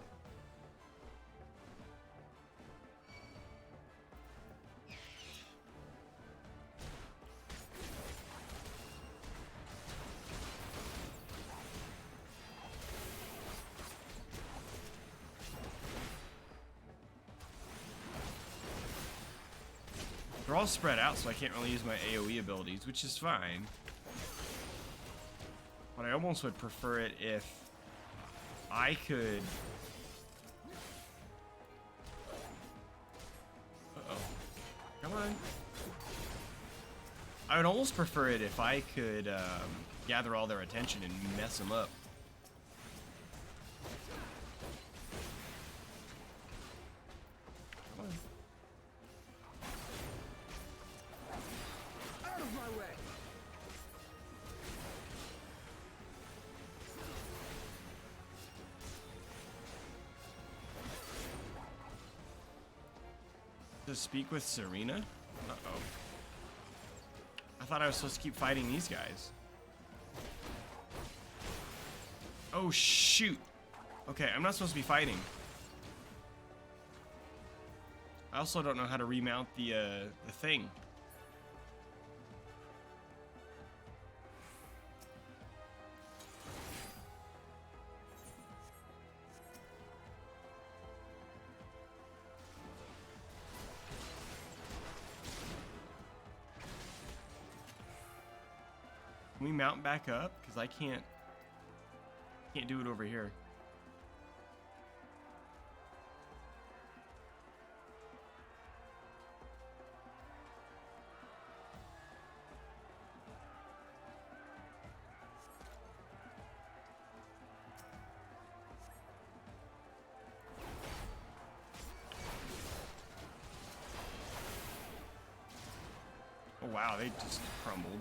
They're all spread out, so I can't really use my AoE abilities, which is fine. But I almost would prefer it if I could... Uh-oh. Come on. I would almost prefer it if I could gather all their attention and mess them up. Come on. Out of my way! To speak with Serena? Uh-oh. I thought I was supposed to keep fighting these guys. Oh, shoot. Okay, I'm not supposed to be fighting. I also don't know how to remount the thing. Can we mount back up? Because I can't do it over here. Oh wow, they just crumbled.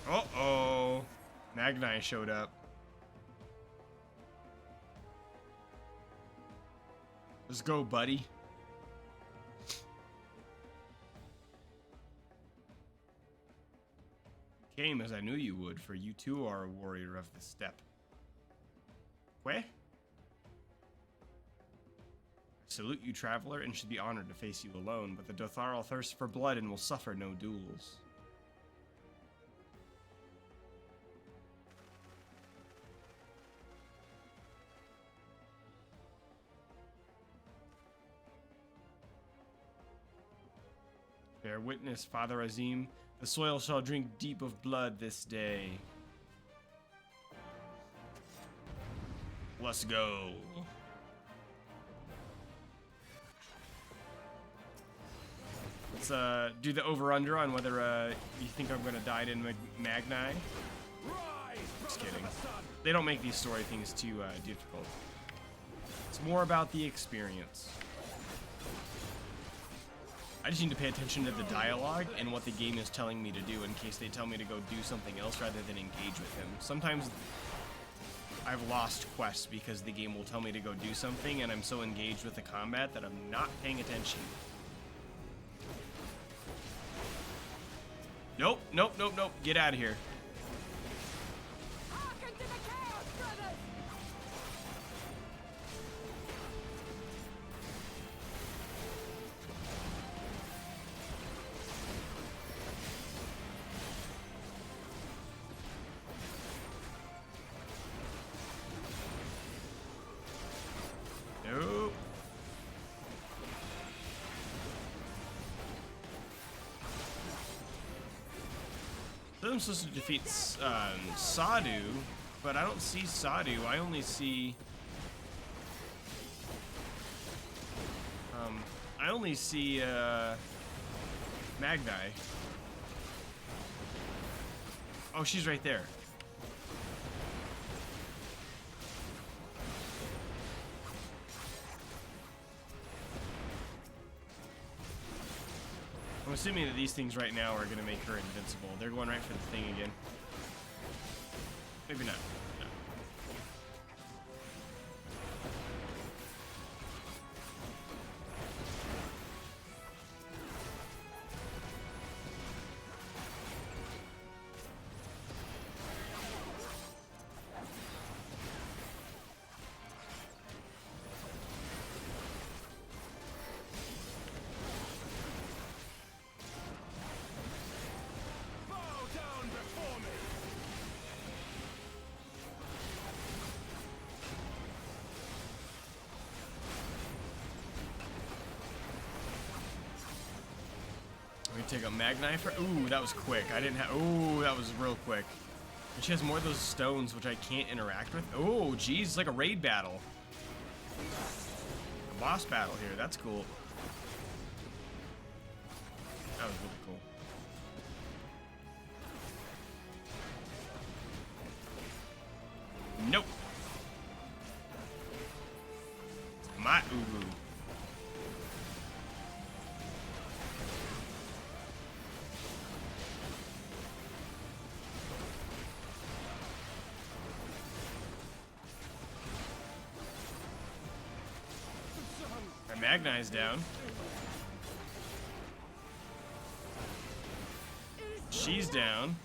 Uh-oh. Magni showed up. Let's go, buddy. Came as I knew you would, for you too are a warrior of the steppe. Where? I salute you, traveler, and should be honored to face you alone, but the Dotharal thirst for blood and will suffer no duels. Bear witness, Father Azim. The soil shall drink deep of blood this day. Let's go. Let's do the over-under on whether you think I'm gonna die in Magni. Just kidding. They don't make these story things too difficult. It's more about the experience. I just need to pay attention to the dialogue and what the game is telling me to do in case they tell me to go do something else rather than engage with him. Sometimes I've lost quests because the game will tell me to go do something and I'm so engaged with the combat that I'm not paying attention. Nope, nope, nope, nope. Get out of here. Nope. I'm supposed to defeat Sadu, but I don't see Sadu. I only see Magni. Oh, she's right there. I'm assuming that these things right now are going to make her invincible. They're going right for the thing again. Maybe not. No. Take a Magni for. Ooh, that was quick. I didn't have. Ooh, that was real quick. And she has more of those stones, which I can't interact with. Oh, geez, it's like a raid battle. A boss battle here. That's cool. That was really cool. Nope. My Ubu. Magni's down. She's down.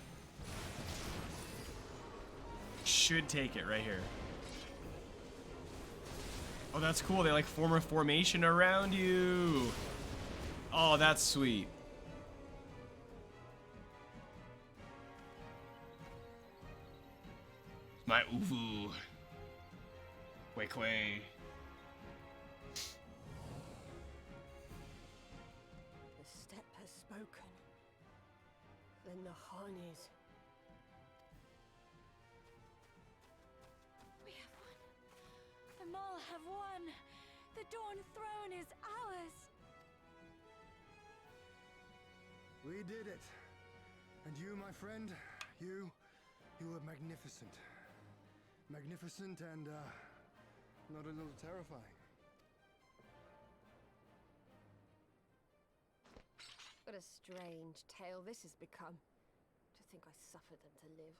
Should take it right here. Oh, that's cool. They like form a formation around you. Oh, that's sweet. My uvu. Quay. Spoken. Then the Harnies. We have won. The Maul have won. The Dawn Throne is ours. We did it. And you, my friend, you were magnificent. Magnificent and, not a little terrifying. What a strange tale this has become. To think I suffered them to live.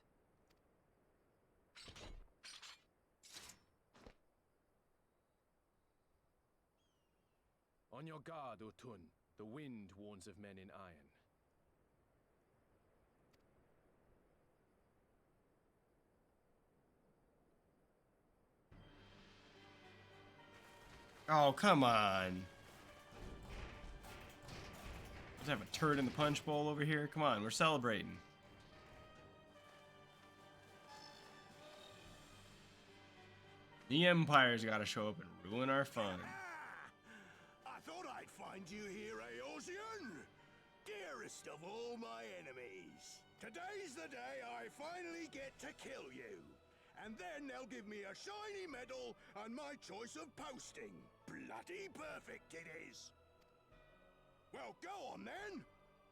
On your guard, Otun. The wind warns of men in iron. Oh, come on. Let's have a turd in the punch bowl over here. Come on, we're celebrating. The Empire's got to show up and ruin our fun. I thought I'd find you here, Eorzean. Dear worst of all my enemies. Today's the day I finally get to kill you. And then they'll give me a shiny medal and my choice of posting. Bloody perfect it is. Well, go on then.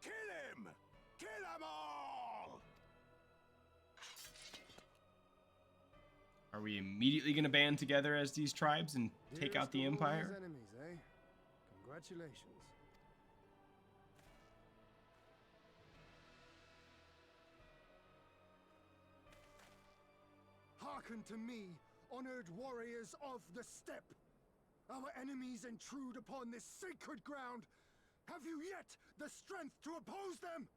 Kill him! Kill them all! Are we immediately going to band together as these tribes and take out the Dearest of all his Empire? enemies, eh? Congratulations. Hearken to me, honored warriors of the steppe. Our enemies intrude upon this sacred ground. Have you yet the strength to oppose them?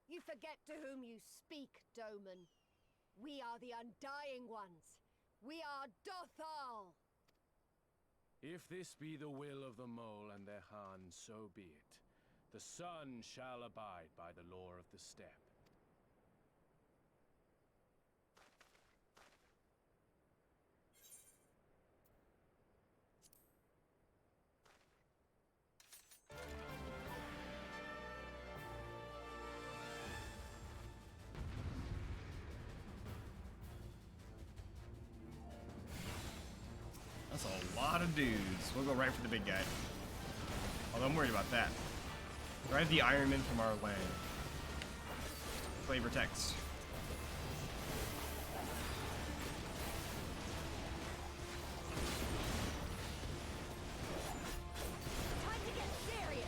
You forget to whom you speak, Doman. We are the Undying Ones. We are Dothal. If this be the will of the mole and their Han, so be it. The sun shall abide by the lore of the steppe. That's a lot of dudes. We'll go right for the big guy. Although I'm worried about that. Drive the Ironman from our land. Flavor text. Time to get serious.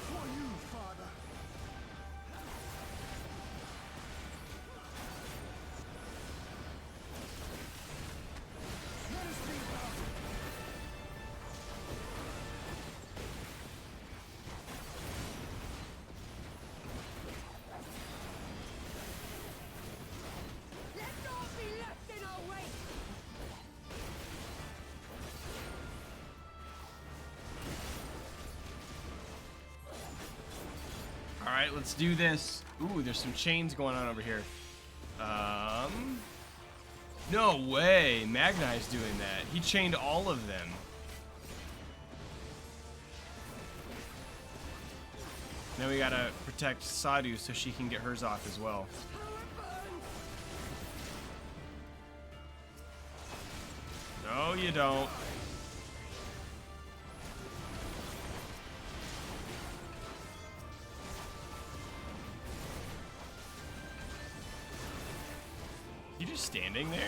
For you, Father. Let us be about it. Let not be left in our wake. All right, let's do this. Ooh, there's some chains going on over here. No way. Magnai's doing that. He chained all of them. Now we gotta protect Sadu so she can get hers off as well. No, you don't. You just standing there?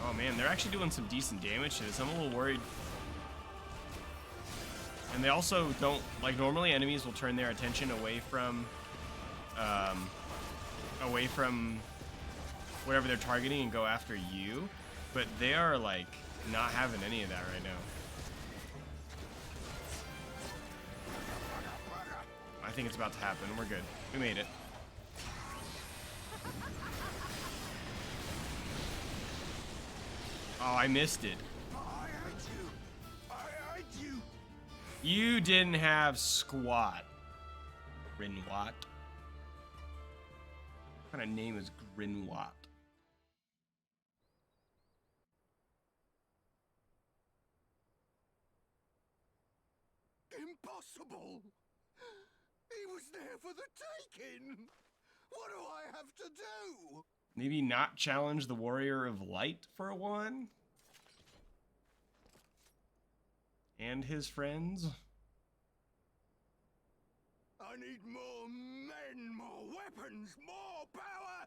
Oh man, they're actually doing some decent damage to this. I'm a little worried. And they also don't, like, normally enemies will turn their attention away from whatever they're targeting and go after you, but they are, like, not having any of that right now. I think it's about to happen. We're good. We made it. Oh, I missed it. I hate you. I hate you. You didn't have squat. Grinwat. What kind of name is Grinwat? Impossible. He was there for the taking. What do I have to do? Maybe not challenge the Warrior of Light for one? And his friends? I I need more men, more weapons, more power!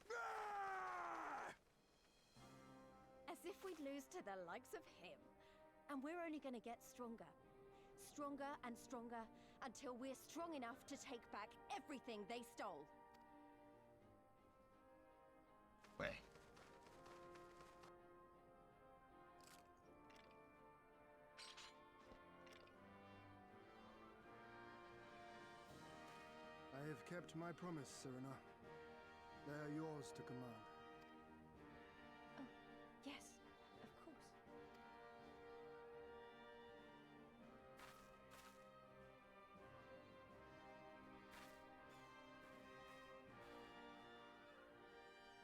Ah! As if we'd lose to the likes of him. And we're only gonna get stronger. Stronger and stronger until we're strong enough to take back everything they stole. Way. I have kept my promise, Serena. They are yours to command. Oh, yes, of course.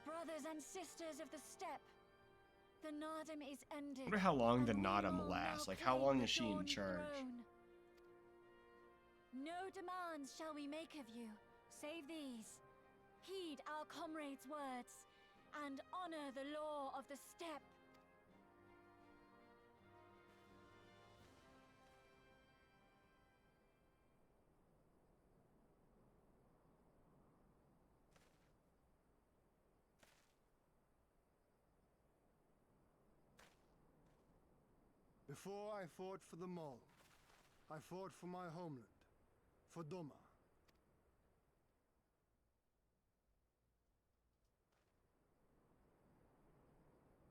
Brothers and sisters of the steppe, the Naadam is ended. I wonder how long the and we Naadam will lasts. now Like, how claim long the is she in Dawn charge? Throne. No demands shall we make of you, save these. Heed our comrades' words, and honor the law of the steppe. Before I fought for the Mall, I fought for my homeland, for Doma.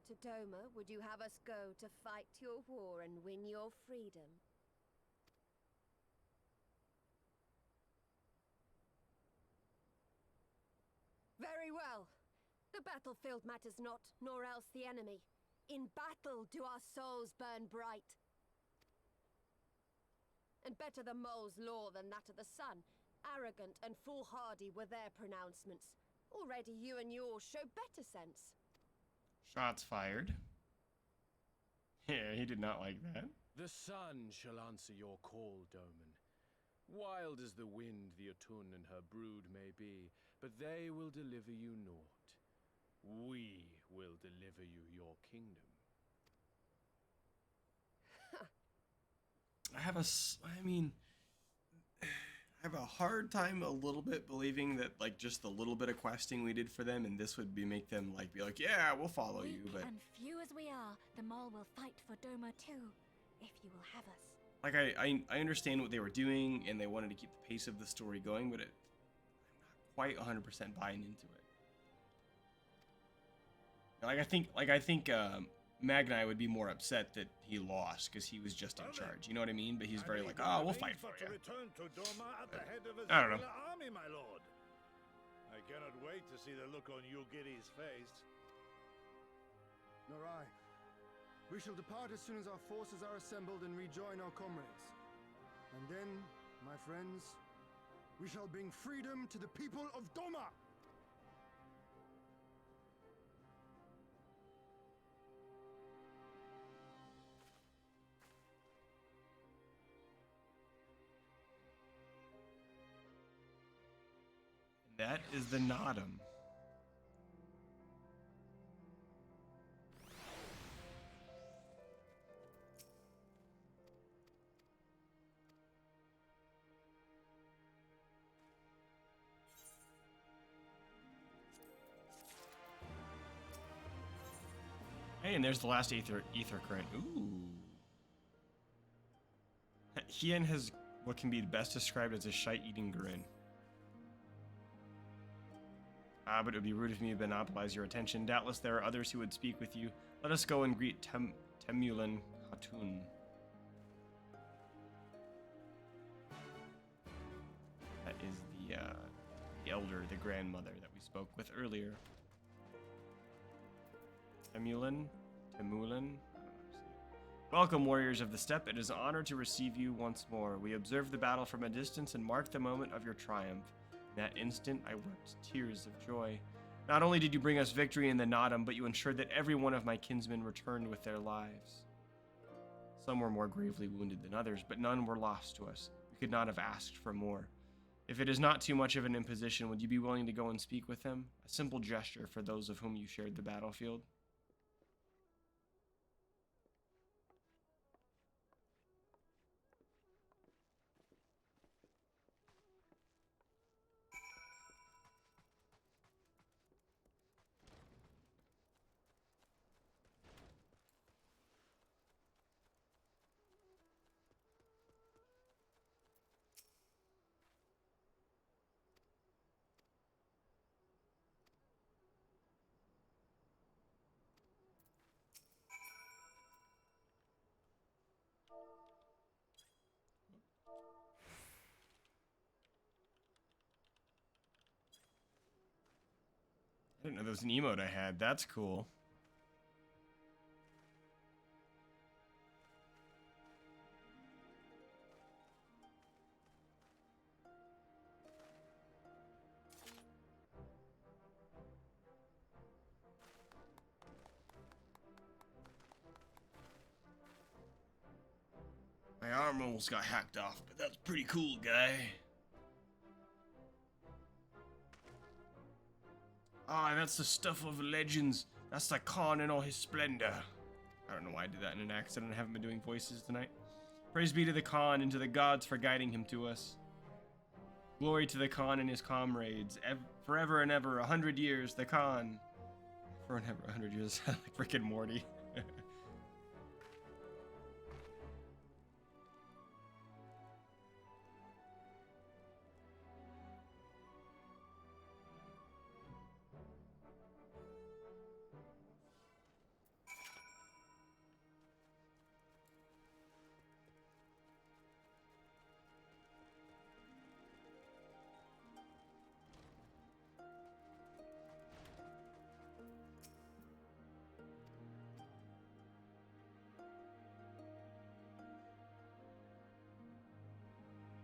To Doma, would you have us go to fight your war and win your freedom? Very well. The battlefield matters not, nor else the enemy. In battle do our souls burn bright. And better the mole's law than that of the sun. Arrogant and foolhardy were their pronouncements. Already you and yours show better sense. Shots fired. Yeah, he did not like that. The sun shall answer your call, Doman. Wild as the wind the Atun and her brood may be, but they will deliver you naught. We will deliver you your kingdom. I have a hard time a little bit believing that, like, just the little bit of questing we did for them and this would make them like be like, yeah, we'll follow you. Weak But and few as we are, the Mole will fight for Doma too, if you will have us. like, I understand what they were doing and they wanted to keep the pace of the story going, but I'm not quite 100% buying into it. Like I think Magnai would be more upset that he lost because he was just in charge. You know what I mean? But he's very like, oh, we'll fight for you. Return to Doma at the head of a I don't know. army, my lord. I cannot wait to see the look on Yugiri's face. Nor I. We shall depart as soon as our forces are assembled and rejoin our comrades. And then, my friends, we shall bring freedom to the people of Doma! That is the Naadam. Hey, and there's the last ether current. Ooh. Hien has what can be best described as a shite-eating grin. But it would be rude of me to monopolize your attention. Doubtless there are others who would speak with you. Let us go and greet Temulan Khatun. That is the elder, the grandmother that we spoke with earlier. Temulan? Welcome, warriors of the steppe. It is an honor to receive you once more. We observed the battle from a distance and marked the moment of your triumph. In that instant, I wept tears of joy. Not only did you bring us victory in the Naadam, but you ensured that every one of my kinsmen returned with their lives. Some were more gravely wounded than others, but none were lost to us. We could not have asked for more. If it is not too much of an imposition, would you be willing to go and speak with them? A simple gesture for those of whom you shared the battlefield. I didn't know there was an emote I had. That's cool. My arm almost got hacked off, but that's pretty cool, guy. Ah, that's the stuff of legends. That's the Khan in all his splendor. I don't know why I did that in an accent. I haven't been doing voices tonight. Praise be to the Khan and to the gods for guiding him to us. Glory to the Khan and his comrades. Forever and ever, 100 years, the Khan. Forever and ever, 100 years. Like Rick and Morty.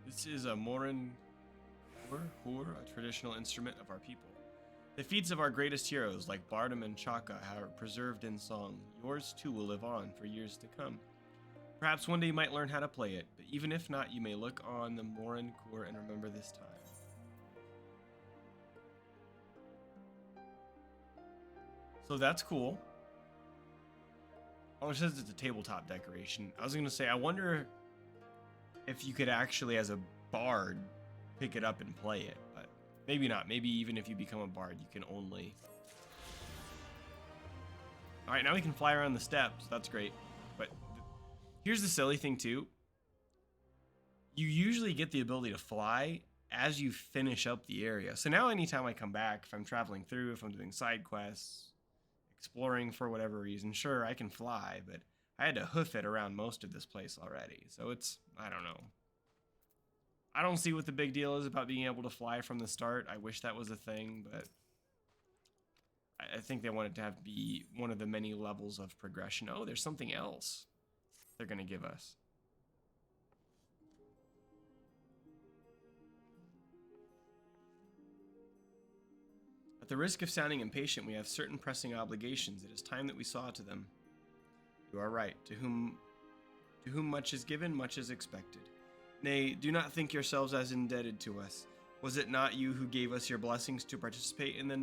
This is a Morin Hur, a traditional instrument of our people. The feats of our greatest heroes, like Bardam and Chaka, are preserved in song. Yours too will live on for years to come. Perhaps one day you might learn how to play it, but even if not, you may look on the Morin Hur and remember this time. So that's cool. Oh, it says it's a tabletop decoration. I was going to say, I wonder if you could actually, as a bard, pick it up and play it, but maybe not. Maybe even if you become a bard, you can only... Alright, now we can fly around the steps. That's great. But here's the silly thing, too. You usually get the ability to fly as you finish up the area. So now anytime I come back, if I'm traveling through, if I'm doing side quests, exploring for whatever reason, sure, I can fly, but I had to hoof it around most of this place already. So it's, I don't know. I don't see what the big deal is about being able to fly from the start. I wish that was a thing, but I think they want it to have be one of the many levels of progression. Oh, there's something else they're going to give us. At the risk of sounding impatient, we have certain pressing obligations. It is time that we saw to them. You are right. To whom much is given, much is expected. Nay, do not think yourselves as indebted to us. Was it not you who gave us your blessings to participate in the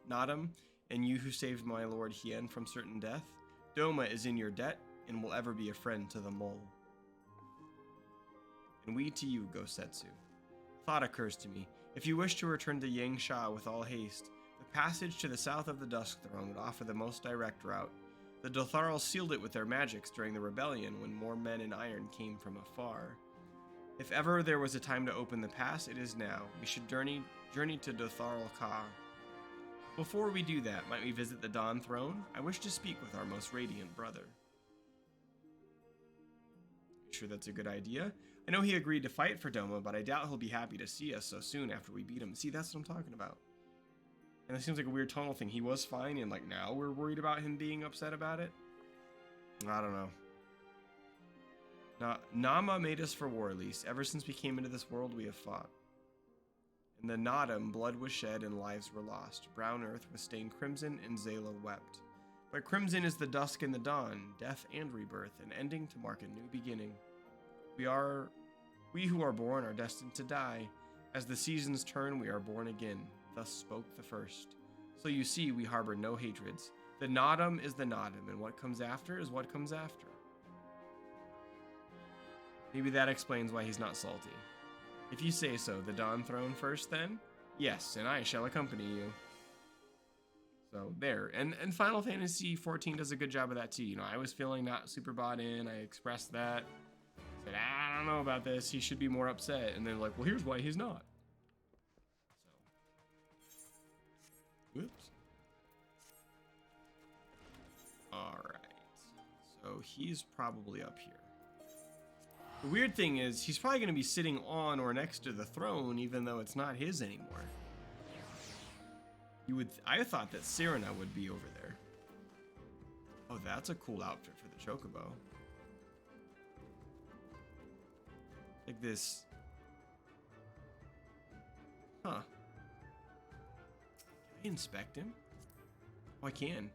Naadam, and you who saved my lord Hien from certain death? Doma is in your debt, and will ever be a friend to the mole. And we to you, Gosetsu. Thought occurs to me. If you wish to return to Yangsha with all haste, the passage to the south of the Dusk Throne would offer the most direct route. The Dotharl sealed it with their magics during the rebellion when more men in iron came from afar. If ever there was a time to open the pass, it is now. We should journey to Dotharl Ka. Before we do that, might we visit the Dawn Throne? I wish to speak with our most radiant brother. Sure that's a good idea? I know he agreed to fight for Doma, but I doubt he'll be happy to see us so soon after we beat him. See, that's what I'm talking about. And it seems like a weird tonal thing. He was fine, and like now we're worried about him being upset about it? I don't know. Nama made us for war, Lise. Ever since we came into this world, we have fought. In the Naadam, blood was shed and lives were lost. Brown earth was stained crimson, and Zayla wept. But crimson is the dusk and the dawn, death and rebirth, an ending to mark a new beginning. We who are born are destined to die. As the seasons turn, we are born again. Thus spoke the first. So you see, we harbor no hatreds. The Naadam is the Naadam, and what comes after is what comes after. Maybe that explains why he's not salty. If you say so, the Dawn Throne first then? Yes, and I shall accompany you. So, there. And Final Fantasy XIV does a good job of that too. You know, I was feeling not super bought in. I expressed that. Said, I don't know about this. He should be more upset. And they're like, well, here's why he's not. So. Whoops. Alright. So, he's probably up here. The weird thing is, he's probably going to be sitting on or next to the throne, even though it's not his anymore. I thought that Serena would be over there. Oh, that's a cool outfit for the Chocobo. Like this. Huh. Can I inspect him? Oh, I can.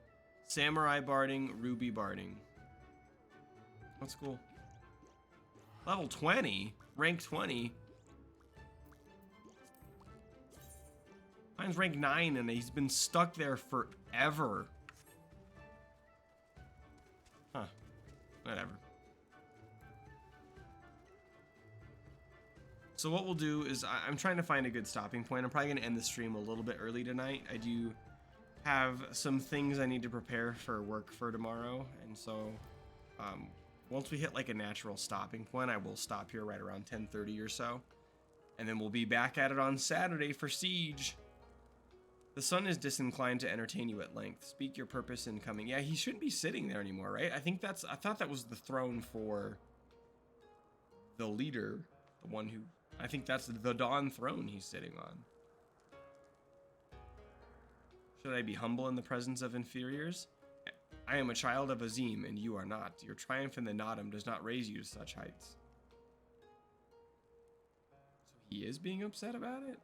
Samurai barding, ruby barding. That's cool. Level 20? Rank 20? Mine's rank 9 and he's been stuck there forever. Huh. Whatever. So what we'll do is I'm trying to find a good stopping point. I'm probably going to end the stream a little bit early tonight. I do have some things I need to prepare for work for tomorrow. And so once we hit like a natural stopping point, I will stop here right around 10:30 or so. And then we'll be back at it on Saturday for Siege. The sun is disinclined to entertain you at length. Speak your purpose in coming. Yeah, he shouldn't be sitting there anymore, right? I thought that was the throne for the leader, the one who, I think that's the Dawn throne he's sitting on. Should I be humble in the presence of inferiors? I am a child of Azim, and you are not. Your triumph in the Naadam does not raise you to such heights. So he is being upset about it?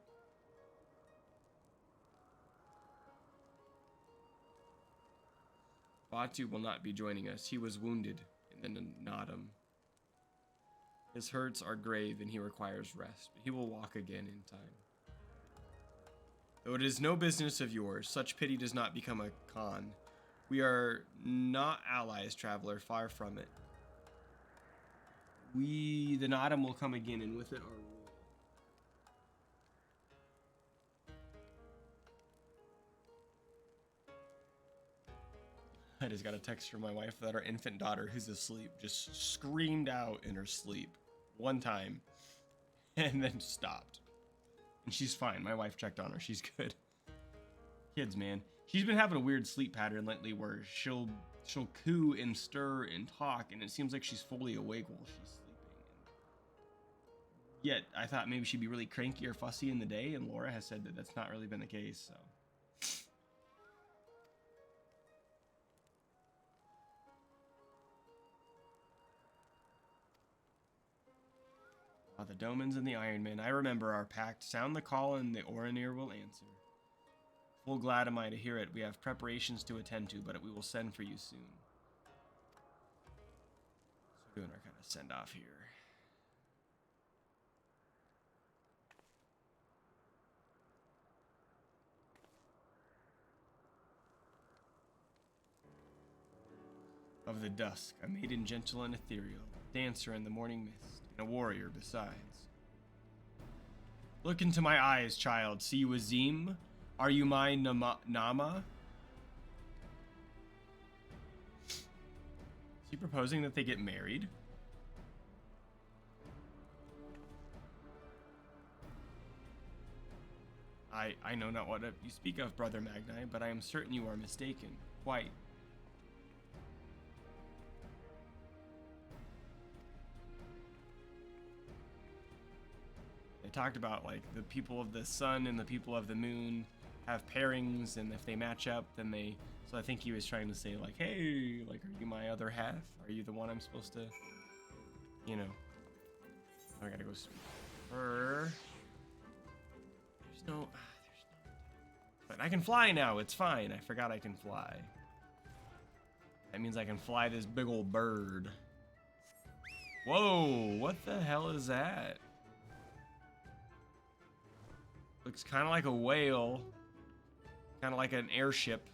Batu will not be joining us. He was wounded in the Naadam. His hurts are grave and he requires rest, but he will walk again in time. Though it is no business of yours, such pity does not become a Khan. We are not allies, traveler, far from it. The Naadam will come again, and with it our rule. I just got a text from my wife that our infant daughter, who's asleep, just screamed out in her sleep one time and then stopped. And she's fine. My wife checked on her. She's good. Kids, man. She's been having a weird sleep pattern lately where she'll coo and stir and talk, and it seems like she's fully awake while she's sleeping. Yet, I thought maybe she'd be really cranky or fussy in the day, and Laura has said that that's not really been the case, so. The Domans and the Ironmen, I remember our pact. Sound the call and the Oranir will answer. Full glad am I to hear it. We have preparations to attend to, but we will send for you soon. So we're doing our kind of send off here. Of the dusk, a maiden gentle and ethereal, a dancer in the morning mist, and a warrior besides. Look into my eyes, child. See you Azim? Are you my Nama? Is he proposing that they get married? I know not what you speak of, Brother Magni, but I am certain you are mistaken. Quite. Talked about like the people of the sun and the people of the moon have pairings, and if they match up then they, so I think he was trying to say like, hey, like, are you my other half? Are you the one I'm supposed to, you know? I gotta go speak to her. There's no but I can fly now. It's fine. I forgot I can fly. That means I can fly this big old bird. Whoa, what the hell is that? Looks kind of like a whale, kind of like an airship,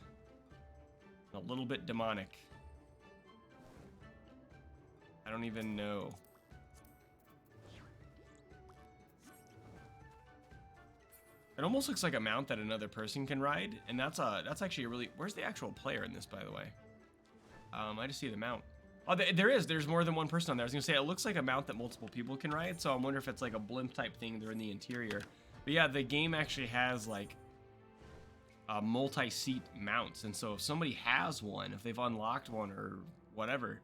a little bit demonic. I don't even know. It almost looks like a mount that another person can ride, and that's actually a really. Where's the actual player in this, by the way? I just see the mount. Oh, there's more than one person on there. I was gonna say it looks like a mount that multiple people can ride, so I'm wondering if it's like a blimp type thing. They're in the interior. But yeah, the game actually has like multi-seat mounts, and so if somebody has one, if they've unlocked one or whatever,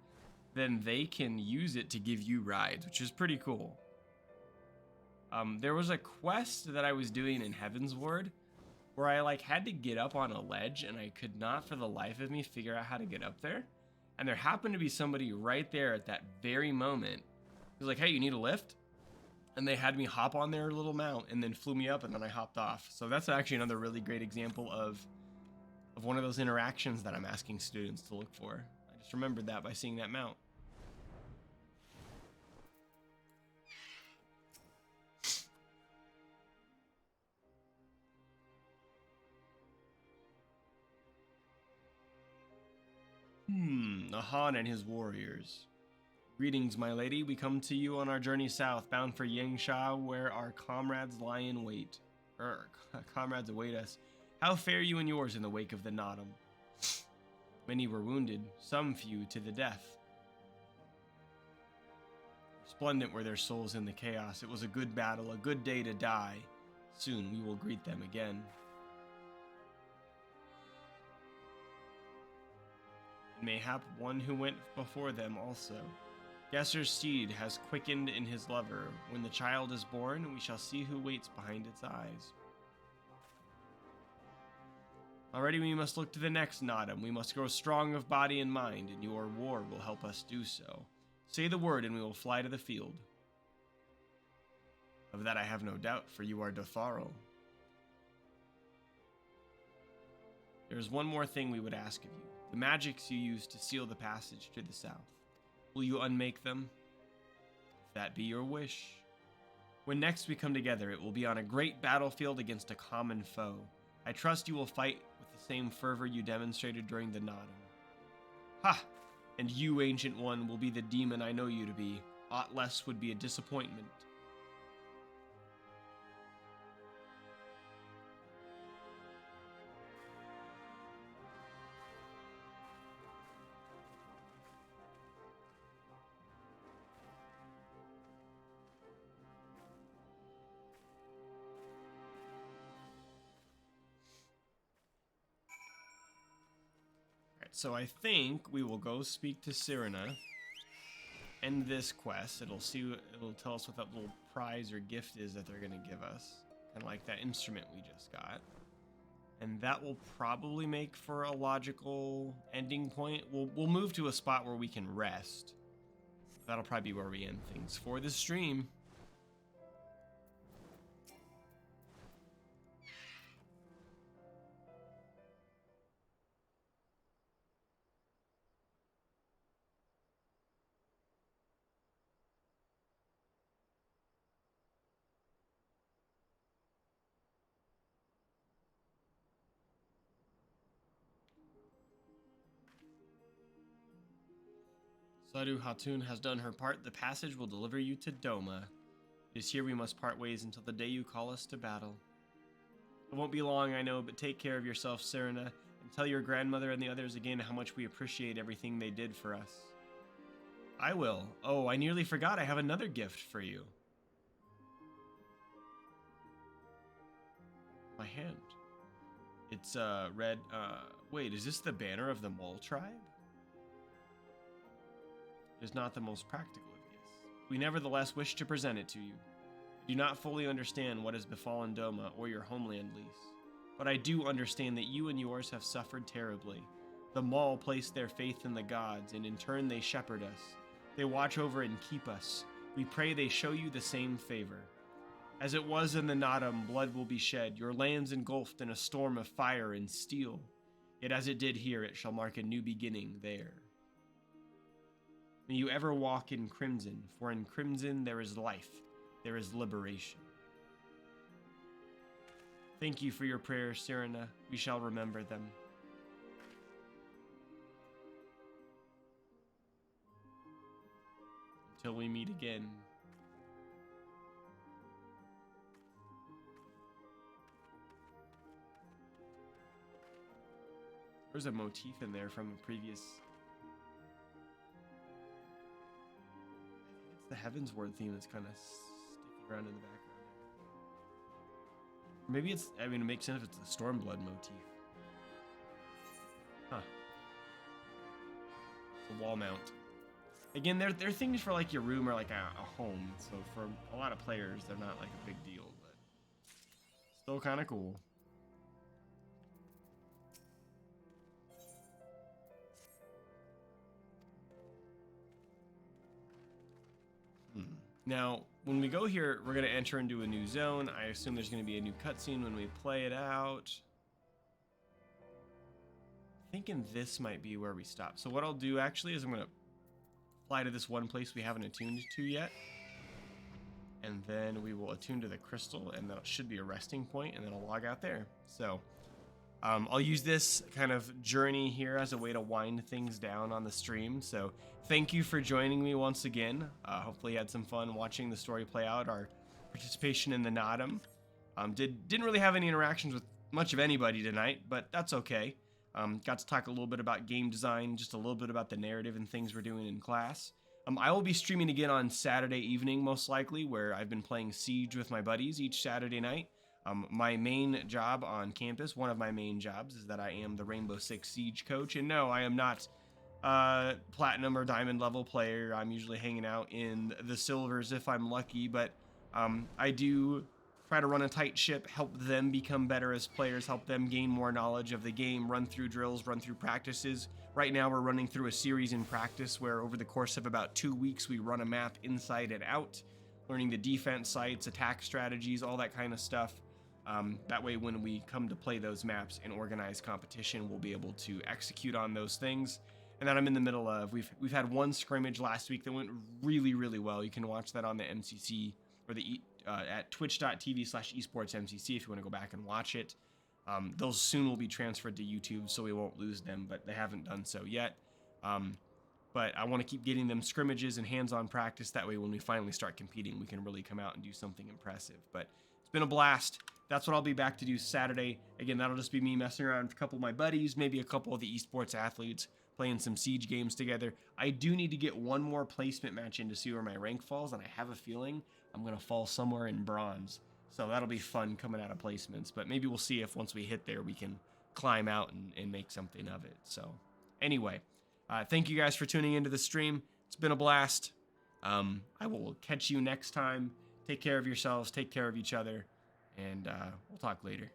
then they can use it to give you rides, which is pretty cool. There was a quest that I was doing in Heaven's Ward where I like had to get up on a ledge and I could not for the life of me figure out how to get up there. And there happened to be somebody right there at that very moment. He was like, hey, you need a lift? And they had me hop on their little mount and then flew me up, and then I hopped off. So that's actually another really great example of one of those interactions that I'm asking students to look for. I just remembered that by seeing that mount. Ahan and his warriors. Greetings, my lady. We come to you on our journey south, bound for Yangsha, where our comrades lie in wait. Comrades await us. How fare you and yours in the wake of the Naadam? Many were wounded, some few to the death. Resplendent were their souls in the chaos. It was a good battle, a good day to die. Soon we will greet them again. Mayhap one who went before them also. Gesser's steed has quickened in his lover. When the child is born, we shall see who waits behind its eyes. Already we must look to the next Naadam. We must grow strong of body and mind, and your war will help us do so. Say the word, and we will fly to the field. Of that I have no doubt, for you are Dotharl. There is one more thing we would ask of you. The magics you use to seal the passage to the south. Will you unmake them? If that be your wish. When next we come together, it will be on a great battlefield against a common foe. I trust you will fight with the same fervor you demonstrated during the Naadam. Ha! And you, Ancient One, will be the demon I know you to be. Aught less would be a disappointment. So I think we will go speak to Cyrena, end this quest. It'll tell us what that little prize or gift is that they're gonna give us, kind of like that instrument we just got. And that will probably make for a logical ending point. We'll move to a spot where we can rest. That'll probably be where we end things for this stream. Sadu Hatun has done her part. The passage will deliver you to Doma. It is here we must part ways until the day you call us to battle. It won't be long, I know, but take care of yourself, Cyrena, and tell your grandmother and the others again how much we appreciate everything they did for us. I will. Oh, I nearly forgot I have another gift for you. My hand. It's red. Wait, is this the banner of the Mole tribe? It is not the most practical of gifts. We nevertheless wish to present it to you. I do not fully understand what has befallen Doma or your homeland, Lys, but I do understand that you and yours have suffered terribly. The Maul placed their faith in the gods, and in turn they shepherd us. They watch over and keep us. We pray they show you the same favor. As it was in the Naadam, blood will be shed, your lands engulfed in a storm of fire and steel. Yet as it did here, it shall mark a new beginning there. May you ever walk in crimson, for in crimson there is life, there is liberation. Thank you for your prayers, Cyrena. We shall remember them. Until we meet again. There's a motif in there from a previous... the Heaven's Word theme that's kind of sticking around in the background. Maybe it's, I mean, it makes sense if it's the Stormblood motif. Huh. It's a wall mount. Again, they're things for like your room or like a home. So for a lot of players, they're not like a big deal, but still kind of cool. Now, when we go here, we're going to enter into a new zone. I assume there's going to be a new cutscene when we play it out. Thinking this might be where we stop. So what I'll do actually is I'm going to fly to this one place we haven't attuned to yet. And then we will attune to the crystal, and that should be a resting point, and then I'll log out there. So I'll use this kind of journey here as a way to wind things down on the stream. So thank you for joining me once again. Hopefully you had some fun watching the story play out. Our participation in the Naadam. Didn't really have any interactions with much of anybody tonight, but that's okay. Got to talk a little bit about game design, just a little bit about the narrative and things we're doing in class. I will be streaming again on Saturday evening, most likely, where I've been playing Siege with my buddies each Saturday night. My main job on campus, one of my main jobs, is that I am the Rainbow Six Siege coach. And no, I am not platinum or diamond level player. I'm usually hanging out in the silvers if I'm lucky, but I do try to run a tight ship, help them become better as players, help them gain more knowledge of the game, run through drills, run through practices. Right now we're running through a series in practice where over the course of about 2 weeks we run a map inside and out, learning the defense sites, attack strategies, all that kind of stuff. That way when we come to play those maps in organized competition, we'll be able to execute on those things. And that I'm in the middle of. We've had one scrimmage last week that went really, really well. You can watch that on the MCC or the at twitch.tv/esportsmcc if you want to go back and watch it. Those soon will be transferred to YouTube, so we won't lose them, but they haven't done so yet. But I want to keep getting them scrimmages and hands-on practice. That way when we finally start competing, we can really come out and do something impressive. But it's been a blast. That's what I'll be back to do Saturday. Again, that'll just be me messing around with a couple of my buddies, maybe a couple of the esports athletes, playing some Siege games together. I do need to get one more placement match in to see where my rank falls, and I have a feeling I'm going to fall somewhere in bronze. So that'll be fun coming out of placements. But maybe we'll see if once we hit there, we can climb out and make something of it. So anyway, thank you guys for tuning into the stream. It's been a blast. I will catch you next time. Take care of yourselves. Take care of each other. And we'll talk later.